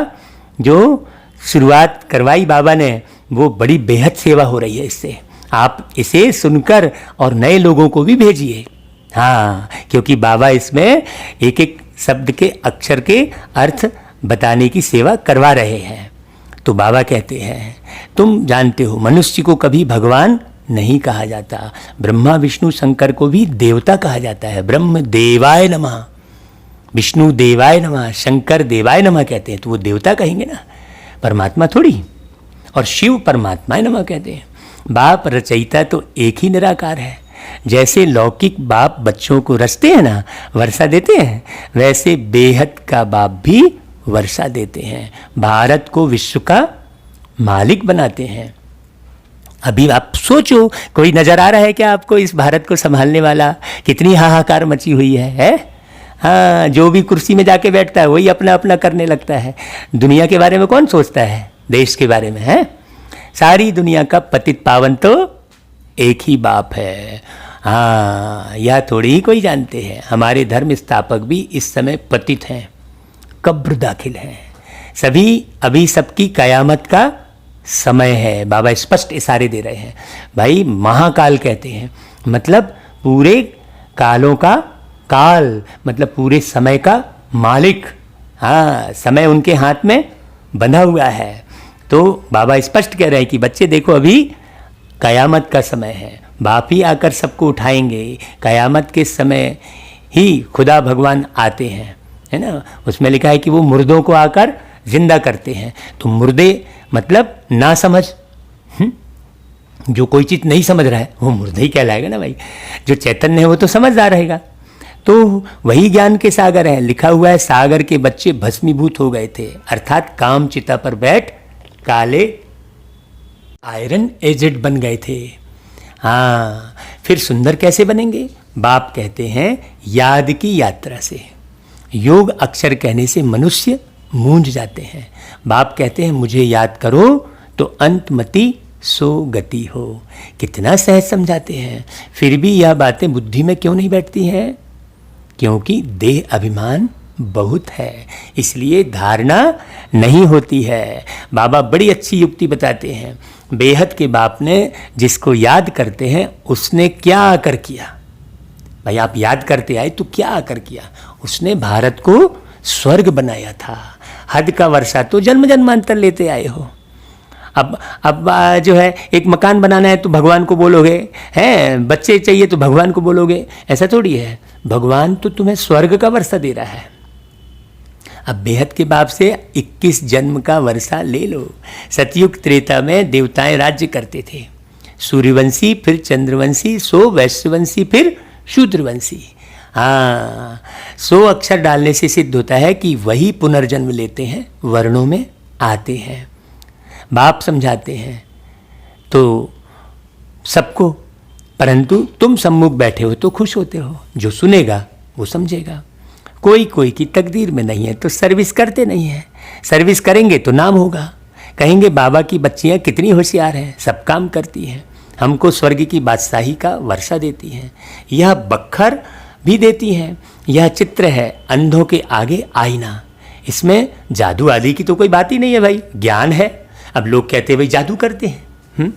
जो शुरुआत करवाई बाबा ने, वो बड़ी बेहद सेवा हो रही है इससे। आप इसे सुनकर और नए लोगों को भी भेजिए। हाँ, क्योंकि बाबा इसमें एक एक शब्द के अक्षर के अर्थ बताने की सेवा करवा रहे हैं। तो बाबा कहते हैं तुम जानते हो मनुष्य को कभी भगवान नहीं कहा जाता, ब्रह्मा विष्णु शंकर को भी देवता कहा जाता है। ब्रह्म देवाय नमः, विष्णु देवाय नमः, शंकर देवाय नमः कहते हैं तो वो देवता कहेंगे ना, परमात्मा थोड़ी। और शिव परमात्माय नमः कहते हैं। बाप रचयिता तो एक ही निराकार है। जैसे लौकिक बाप बच्चों को रचते हैं ना, वर्षा देते हैं, वैसे बेहद का बाप भी वर्षा देते हैं, भारत को विश्व का मालिक बनाते हैं। अभी आप सोचो, कोई नजर आ रहा है क्या आपको इस भारत को संभालने वाला? कितनी हाहाकार मची हुई है? हाँ, जो भी कुर्सी में जाके बैठता है वही अपना अपना करने लगता है। दुनिया के बारे में कौन सोचता है? देश के बारे में है। सारी दुनिया का पतित पावन तो एक ही बाप है। हाँ, यह थोड़ी ही कोई जानते हैं। हमारे धर्म स्थापक भी इस समय पतित हैं, कब्र दाखिल हैं सभी। अभी सबकी कयामत का समय है। बाबा स्पष्ट इशारे दे रहे हैं। भाई महाकाल कहते हैं, मतलब पूरे कालों का काल, मतलब पूरे समय का मालिक। हाँ, समय उनके हाथ में बंधा हुआ है। तो बाबा स्पष्ट कह रहे हैं कि बच्चे देखो अभी कयामत का समय है, बाप ही आकर सबको उठाएंगे। कयामत के समय ही खुदा भगवान आते हैं, है ना। उसमें लिखा है कि वो मुर्दों को आकर जिंदा करते हैं। तो मुर्दे मतलब ना समझ, जो कोई चीज़ नहीं समझ रहा है वो मुर्दा ही कहलाएगा ना भाई। जो चैतन्य है वो तो समझदार रहेगा। तो वही ज्ञान के सागर है। लिखा हुआ है सागर के बच्चे भस्मीभूत हो गए थे, अर्थात काम चिता पर बैठ काले आयरन एजेड बन गए थे। हाँ, फिर सुंदर कैसे बनेंगे? बाप कहते हैं याद की यात्रा से। योग अक्षर कहने से मनुष्य मूंझ जाते हैं। बाप कहते हैं मुझे याद करो तो अंतमति सो गति हो। कितना सहज समझाते हैं, फिर भी यह बातें बुद्धि में क्यों नहीं बैठती हैं? क्योंकि देह अभिमान बहुत है, इसलिए धारणा नहीं होती है। बाबा बड़ी अच्छी युक्ति बताते हैं। बेहद के बाप ने जिसको याद करते हैं उसने क्या आकर किया? भाई आप याद करते आए तो क्या आकर किया? उसने भारत को स्वर्ग बनाया था। हद का वर्षा तो जन्म जन्मांतर लेते आए हो। अब जो है एक मकान बनाना है तो भगवान को बोलोगे, हैं बच्चे चाहिए तो भगवान को बोलोगे, ऐसा थोड़ी है। भगवान तो तुम्हें स्वर्ग का वर्षा दे रहा है। अब बेहद के बाप से 21 जन्म का वर्षा ले लो। सतयुग त्रेता में देवताएं राज्य करते थे, सूर्यवंशी फिर चंद्रवंशी, सो वैश्यवंशी फिर शूद्रवंशी। हाँ, 100 अक्षर डालने से सिद्ध होता है कि वही पुनर्जन्म लेते हैं, वर्णों में आते हैं। बाप समझाते हैं तो सबको, परंतु तुम सम्मुख बैठे हो तो खुश होते हो। जो सुनेगा वो समझेगा। कोई कोई की तकदीर में नहीं है तो सर्विस करते नहीं है। सर्विस करेंगे तो नाम होगा। कहेंगे बाबा की बच्चियां कितनी होशियार हैं, सब काम करती हैं, हमको स्वर्ग की बादशाही का वर्षा देती हैं, यह बखर भी देती हैं। यह चित्र है अंधों के आगे आईना। इसमें जादू आदि की तो कोई बात ही नहीं है भाई, ज्ञान है। अब लोग कहते हैं भाई जादू करते हैं।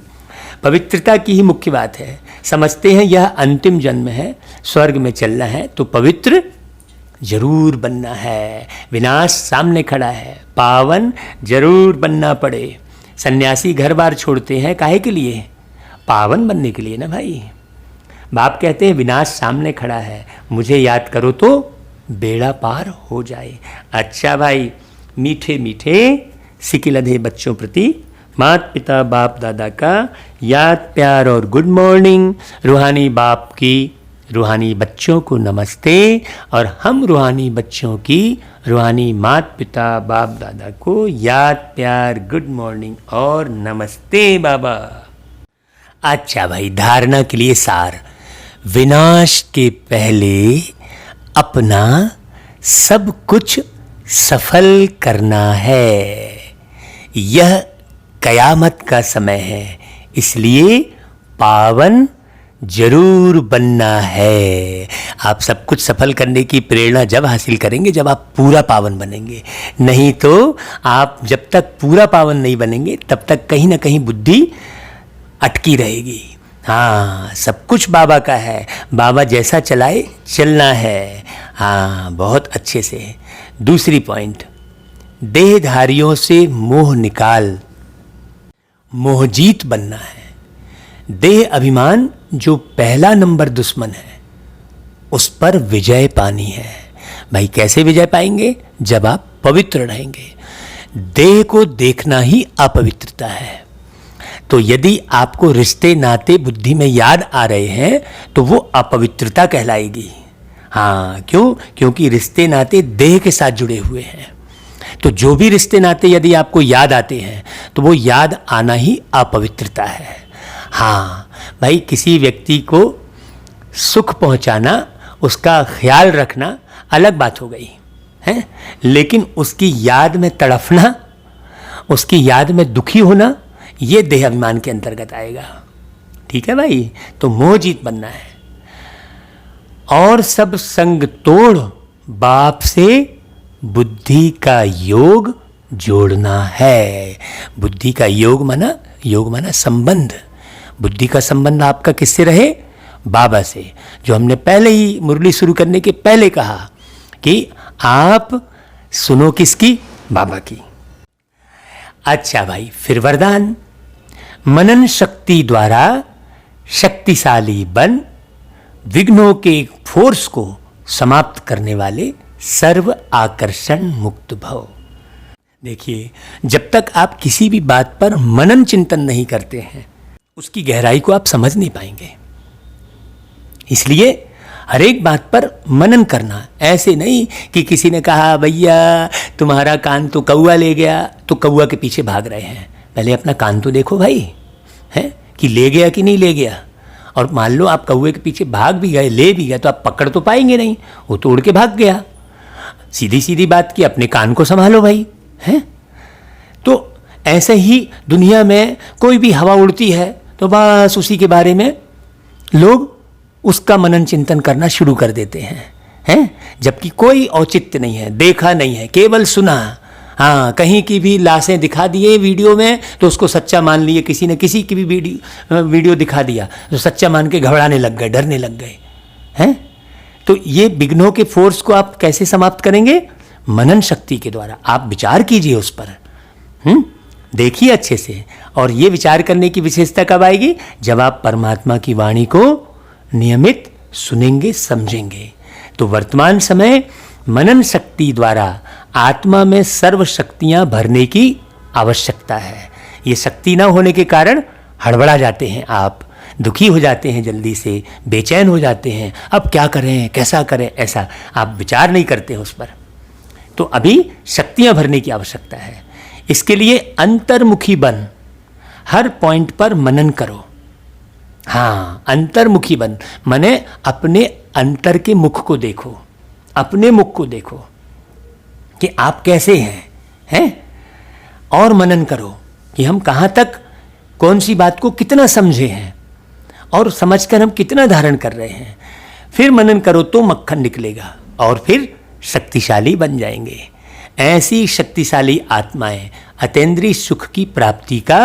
पवित्रता की ही मुख्य बात है। समझते हैं यह अंतिम जन्म है, स्वर्ग में चलना है तो पवित्र जरूर बनना है। विनाश सामने खड़ा है, पावन जरूर बनना पड़े। सन्यासी घर बार छोड़ते हैं काहे के लिए? पावन बनने के लिए ना भाई। बाप कहते हैं विनाश सामने खड़ा है, मुझे याद करो तो बेड़ा पार हो जाए। अच्छा भाई, मीठे मीठे सिकिलधे बच्चों प्रति माता पिता बाप दादा का याद प्यार और गुड मॉर्निंग। रूहानी बाप की रूहानी बच्चों को नमस्ते, और हम रूहानी बच्चों की रूहानी माता पिता बाप दादा को याद प्यार गुड मॉर्निंग और नमस्ते बाबा। अच्छा भाई, धारणा के लिए सार। विनाश के पहले अपना सब कुछ सफल करना है। यह कयामत का समय है, इसलिए पावन जरूर बनना है। आप सब कुछ सफल करने की प्रेरणा जब हासिल करेंगे जब आप पूरा पावन बनेंगे। नहीं तो आप जब तक पूरा पावन नहीं बनेंगे तब तक कहीं ना कहीं बुद्धि अटकी रहेगी। हाँ, सब कुछ बाबा का है, बाबा जैसा चलाए चलना है। हाँ, बहुत अच्छे से। दूसरी पॉइंट, देहधारियों से मोह निकाल, मोहजीत बनना है। देह अभिमान जो पहला नंबर दुश्मन है, उस पर विजय पानी है। भाई कैसे विजय पाएंगे? जब आप पवित्र रहेंगे। देह को देखना ही अपवित्रता है। तो यदि आपको रिश्ते नाते बुद्धि में याद आ रहे हैं तो वो अपवित्रता कहलाएगी। हाँ, क्यों? क्योंकि रिश्ते नाते देह के साथ जुड़े हुए हैं। तो जो भी रिश्ते नाते यदि आपको याद आते हैं तो वो याद आना ही अपवित्रता है। हाँ भाई, किसी व्यक्ति को सुख पहुंचाना, उसका ख्याल रखना अलग बात हो गई है, लेकिन उसकी याद में तड़फना, उसकी याद में दुखी होना, ये देह अभिमान के अंतर्गत आएगा। ठीक है भाई, तो मोहजीत बनना है। और सब संग तोड़ बाप से बुद्धि का योग जोड़ना है। बुद्धि का योग माना संबंध। बुद्धि का संबंध आपका किससे रहे? बाबा से। जो हमने पहले ही मुरली शुरू करने के पहले कहा कि आप सुनो किसकी? बाबा की। अच्छा भाई, फिर वरदान। मनन शक्ति द्वारा शक्तिशाली बन, विघ्नों के फोर्स को समाप्त करने वाले सर्व आकर्षण मुक्त भव। देखिए, जब तक आप किसी भी बात पर मनन चिंतन नहीं करते हैं, उसकी गहराई को आप समझ नहीं पाएंगे। इसलिए हर एक बात पर मनन करना, ऐसे नहीं कि किसी ने कहा भैया तुम्हारा कान तो कौआ ले गया, तो कौआ के पीछे भाग रहे हैं। पहले अपना कान तो देखो भाई, है कि ले गया कि नहीं ले गया। और मान लो आप कौए के पीछे भाग भी गए, ले भी गए, तो आप पकड़ तो पाएंगे नहीं, वो तो उड़ के भाग गया। सीधी सीधी बात की, अपने कान को संभालो भाई, है। तो ऐसे ही दुनिया में कोई भी हवा उड़ती है तो बस उसी के बारे में लोग उसका मनन चिंतन करना शुरू कर देते हैं, जबकि कोई औचित्य नहीं है, देखा नहीं है, केवल सुना। हाँ, कहीं की भी लाशें दिखा दिए वीडियो में तो उसको सच्चा मान लिए, किसी ने किसी की भी वीडियो दिखा दिया तो सच्चा मान के घबराने लग गए, डरने लग गए, हैं। तो ये विघ्नों के फोर्स को आप कैसे समाप्त करेंगे? मनन शक्ति के द्वारा। आप विचार कीजिए उस पर, देखिए अच्छे से। और ये विचार करने की विशेषता कब आएगी? जब आप परमात्मा की वाणी को नियमित सुनेंगे, समझेंगे। तो वर्तमान समय मनन शक्ति द्वारा आत्मा में सर्व शक्तियां भरने की आवश्यकता है। ये शक्ति ना होने के कारण हड़बड़ा जाते हैं आप, दुखी हो जाते हैं, जल्दी से बेचैन हो जाते हैं। अब क्या करें, कैसा करें, ऐसा आप विचार नहीं करते हैं उस पर। तो अभी शक्तियां भरने की आवश्यकता है। इसके लिए अंतर्मुखी बन, हर पॉइंट पर मनन करो। हाँ, अंतर्मुखी बन माने अपने अंतर के मुख को देखो, अपने मुख को देखो कि आप कैसे हैं, और मनन करो कि हम कहाँ तक कौन सी बात को कितना समझे हैं और समझकर हम कितना धारण कर रहे हैं। फिर मनन करो तो मक्खन निकलेगा और फिर शक्तिशाली बन जाएंगे। ऐसी शक्तिशाली आत्माएं अतीन्द्रिय सुख की प्राप्ति का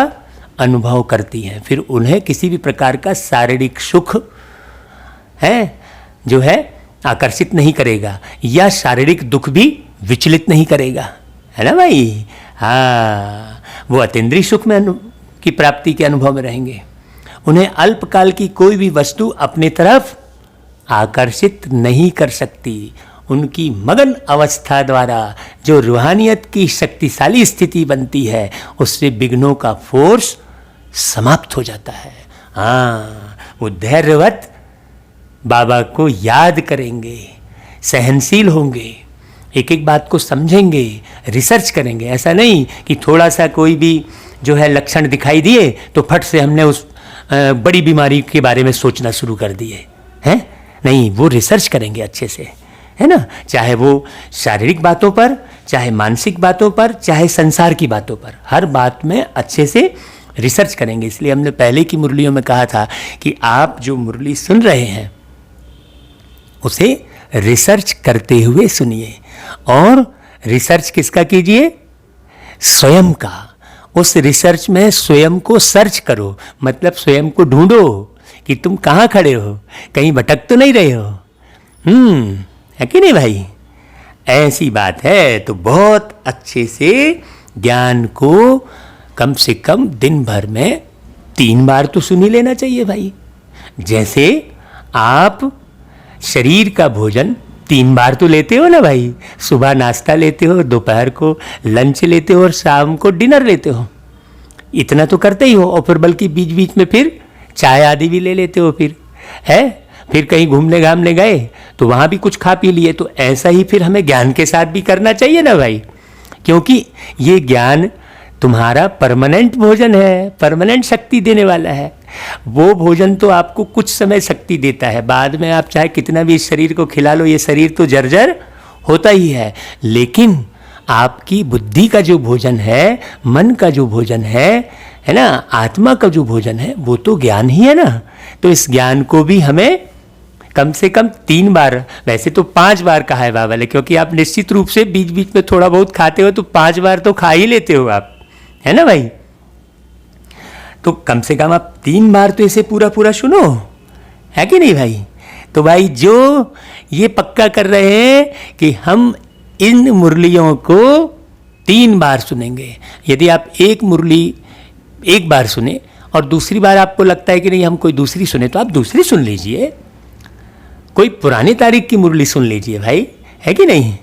अनुभव करती हैं। फिर उन्हें किसी भी प्रकार का शारीरिक सुख जो है आकर्षित नहीं करेगा, या शारीरिक दुख भी विचलित नहीं करेगा, है ना भाई। हाँ, वो अतीन्द्रिय सुख में की प्राप्ति के अनुभव में रहेंगे। उन्हें अल्पकाल की कोई भी वस्तु अपने तरफ आकर्षित नहीं कर सकती। उनकी मगन अवस्था द्वारा जो रूहानियत की शक्तिशाली स्थिति बनती है, उससे विघ्नों का फोर्स समाप्त हो जाता है। हाँ, वो धैर्यवत बाबा को याद करेंगे, सहनशील होंगे, एक एक बात को समझेंगे, रिसर्च करेंगे। ऐसा नहीं कि थोड़ा सा कोई भी जो है लक्षण दिखाई दिए तो फट से हमने उस बड़ी बीमारी के बारे में सोचना शुरू कर दिए, हैं। नहीं, वो रिसर्च करेंगे अच्छे से, है ना। चाहे वो शारीरिक बातों पर, चाहे मानसिक बातों पर, चाहे संसार की बातों पर, हर बात में अच्छे से रिसर्च करेंगे। इसलिए हमने पहले की मुरलियों में कहा था कि आप जो मुरली सुन रहे हैं उसे रिसर्च करते हुए सुनिए। और रिसर्च किसका कीजिए? स्वयं का। उस रिसर्च में स्वयं को सर्च करो, मतलब स्वयं को ढूंढो कि तुम कहाँ खड़े हो, कहीं भटक तो नहीं रहे हो। है कि नहीं भाई? ऐसी बात है तो बहुत अच्छे से ज्ञान को कम से कम दिन भर में 3 बार तो सुन ही लेना चाहिए भाई। जैसे आप शरीर का भोजन 3 बार तो लेते हो ना भाई। सुबह नाश्ता लेते हो, दोपहर को लंच लेते हो और शाम को डिनर लेते हो। इतना तो करते ही हो। और फिर बल्कि बीच बीच में फिर चाय आदि भी ले लेते हो। फिर कहीं घूमने घामने गए तो वहाँ भी कुछ खा पी लिए। तो ऐसा ही फिर हमें ज्ञान के साथ भी करना चाहिए ना भाई, क्योंकि ये ज्ञान तुम्हारा परमानेंट भोजन है, परमानेंट शक्ति देने वाला है। वो भोजन तो आपको कुछ समय शक्ति देता है, बाद में आप चाहे कितना भी इस शरीर को खिला लो, ये शरीर तो जर्जर होता ही है। लेकिन आपकी बुद्धि का जो भोजन है, मन का जो भोजन है ना, आत्मा का जो भोजन है, वो तो ज्ञान ही है ना। तो इस ज्ञान को भी हमें कम से कम 3 बार, वैसे तो 5 बार कहा है बाबा ने, क्योंकि आप निश्चित रूप से बीच बीच में थोड़ा बहुत खाते हो तो 5 बार तो खा ही लेते हो आप, है ना भाई। तो कम से कम आप 3 बार तो इसे पूरा पूरा सुनो, है कि नहीं भाई। तो भाई जो ये पक्का कर रहे हैं कि हम इन मुरलियों को 3 बार सुनेंगे। यदि आप एक मुरली 1 बार सुने और दूसरी बार आपको लगता है कि नहीं हम कोई दूसरी सुने, तो आप दूसरी सुन लीजिए, कोई पुरानी तारीख की मुरली सुन लीजिए भाई, है कि नहीं।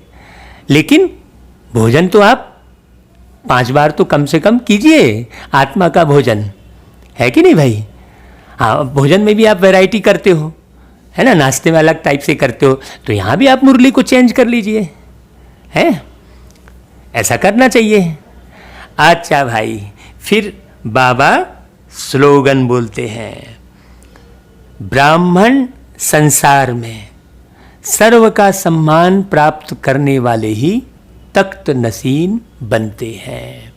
लेकिन भोजन तो आप 5 बार तो कम से कम कीजिए आत्मा का भोजन, है कि नहीं भाई? हाँ, भोजन में भी आप वैरायटी करते हो, है ना, नाश्ते में अलग टाइप से करते हो, तो यहाँ भी आप मुरली को चेंज कर लीजिए, है, ऐसा करना चाहिए। अच्छा भाई, फिर बाबा स्लोगन बोलते हैं, ब्राह्मण संसार में सर्व का सम्मान प्राप्त करने वाले ही तख्त नसीन बनते हैं।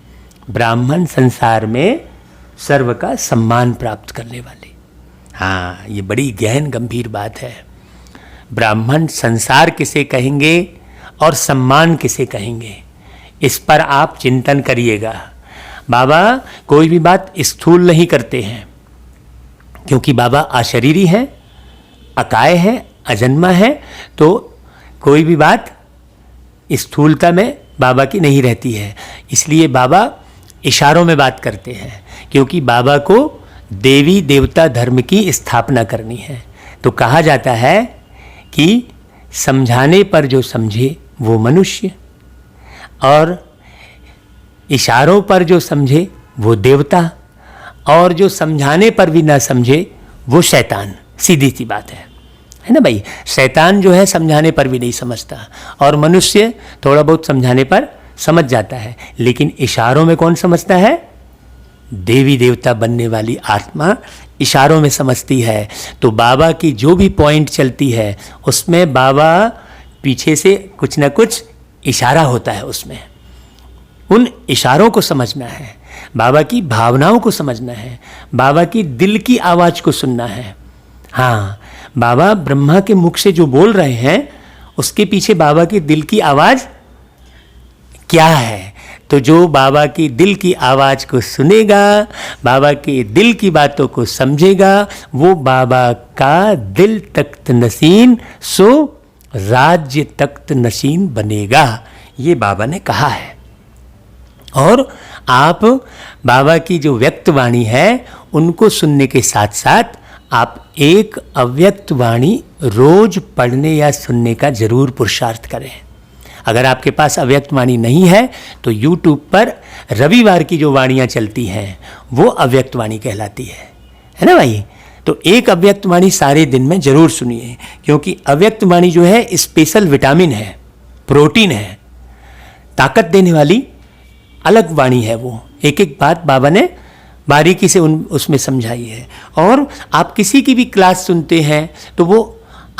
ब्राह्मण संसार में सर्व का सम्मान प्राप्त करने वाले, हाँ, ये बड़ी गहन गंभीर बात है। ब्राह्मण संसार किसे कहेंगे और सम्मान किसे कहेंगे, इस पर आप चिंतन करिएगा। बाबा कोई भी बात स्थूल नहीं करते हैं, क्योंकि बाबा अशरीरी हैं, अकाय है, अजन्मा है, तो कोई भी बात स्थूलता में बाबा की नहीं रहती है। इसलिए बाबा इशारों में बात करते हैं, क्योंकि बाबा को देवी देवता धर्म की स्थापना करनी है। तो कहा जाता है कि समझाने पर जो समझे वो मनुष्य, और इशारों पर जो समझे वो देवता, और जो समझाने पर भी ना समझे वो शैतान। सीधी सी बात है ना भाई? शैतान जो है समझाने पर भी नहीं समझता, और मनुष्य थोड़ा बहुत समझाने पर समझ जाता है, लेकिन इशारों में कौन समझता है? देवी देवता बनने वाली आत्मा इशारों में समझती है। तो बाबा की जो भी पॉइंट चलती है उसमें बाबा पीछे से कुछ ना कुछ इशारा होता है, उसमें उन इशारों को समझना है, बाबा की भावनाओं को समझना है, बाबा की दिल की आवाज़ को सुनना है। हाँ, बाबा ब्रह्मा के मुख से जो बोल रहे हैं उसके पीछे बाबा की दिल की आवाज़ क्या है? तो जो बाबा की दिल की आवाज़ को सुनेगा, बाबा के दिल की बातों को समझेगा, वो बाबा का दिल तख्त नशीन सो राज्य तख्त नशीन बनेगा, ये बाबा ने कहा है। और आप बाबा की जो व्यक्त वाणी है उनको सुनने के साथ साथ आप एक अव्यक्त वाणी रोज पढ़ने या सुनने का जरूर पुरुषार्थ करें। अगर आपके पास अव्यक्त वाणी नहीं है तो YouTube पर रविवार की जो वाणियाँ चलती हैं वो अव्यक्त वाणी कहलाती है ना भाई? तो एक अव्यक्त वाणी सारे दिन में जरूर सुनिए, क्योंकि अव्यक्त वाणी जो है स्पेशल विटामिन है, प्रोटीन है, ताकत देने वाली अलग वाणी है। वो एक एक बात बाबा ने बारीकी से उसमें समझाई है। और आप किसी की भी क्लास सुनते हैं तो वो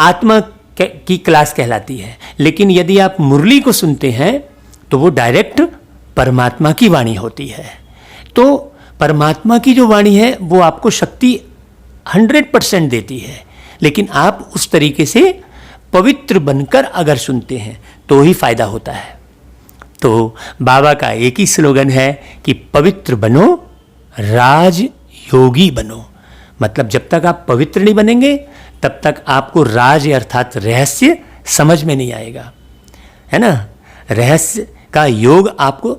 आत्मा की क्लास कहलाती है, लेकिन यदि आप मुरली को सुनते हैं तो वो डायरेक्ट परमात्मा की वाणी होती है। तो परमात्मा की जो वाणी है वो आपको शक्ति 100% देती है, लेकिन आप उस तरीके से पवित्र बनकर अगर सुनते हैं तो ही फायदा होता है। तो बाबा का एक ही स्लोगन है कि पवित्र बनो, राज योगी बनो। मतलब जब तक आप पवित्र नहीं बनेंगे तब तक आपको राज अर्थात रहस्य समझ में नहीं आएगा, है ना? रहस्य का योग आपको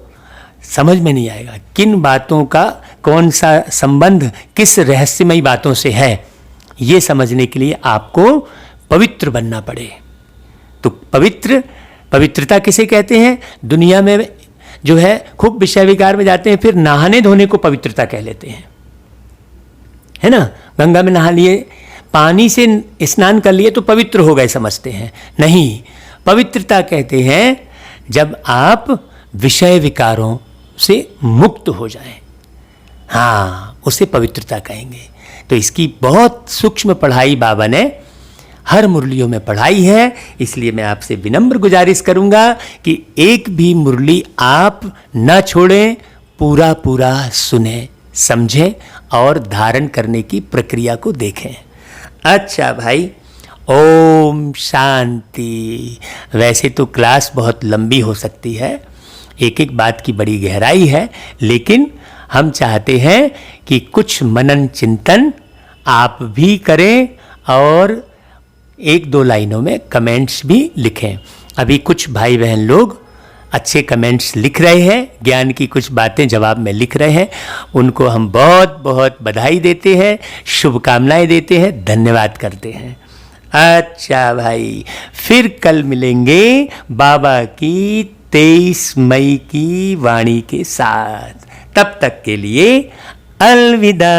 समझ में नहीं आएगा। किन बातों का कौन सा संबंध किस रहस्यमयी बातों से है, ये समझने के लिए आपको पवित्र बनना पड़े। तो पवित्रता किसे कहते हैं? दुनिया में जो है खूब विषय विकार में जाते हैं, फिर नहाने धोने को पवित्रता कह लेते हैं, है ना? गंगा में नहा लिए, पानी से स्नान कर लिए तो पवित्र हो गए समझते हैं। नहीं, पवित्रता कहते हैं जब आप विषय विकारों से मुक्त हो जाएं, हाँ, उसे पवित्रता कहेंगे। तो इसकी बहुत सूक्ष्म पढ़ाई बाबा ने हर मुरलियों में पढ़ाई है। इसलिए मैं आपसे विनम्र गुजारिश करूंगा कि एक भी मुरली आप न छोड़ें, पूरा पूरा सुने, समझें और धारण करने की प्रक्रिया को देखें। अच्छा भाई, ओम शांति। वैसे तो क्लास बहुत लंबी हो सकती है, एक एक बात की बड़ी गहराई है, लेकिन हम चाहते हैं कि कुछ मनन चिंतन आप भी करें और एक दो लाइनों में कमेंट्स भी लिखें। अभी कुछ भाई बहन लोग अच्छे कमेंट्स लिख रहे हैं, ज्ञान की कुछ बातें जवाब में लिख रहे हैं, उनको हम बहुत बहुत बधाई देते हैं, शुभकामनाएं देते हैं, धन्यवाद करते हैं। अच्छा भाई, फिर कल मिलेंगे बाबा की 23 मई की वाणी के साथ। तब तक के लिए अलविदा।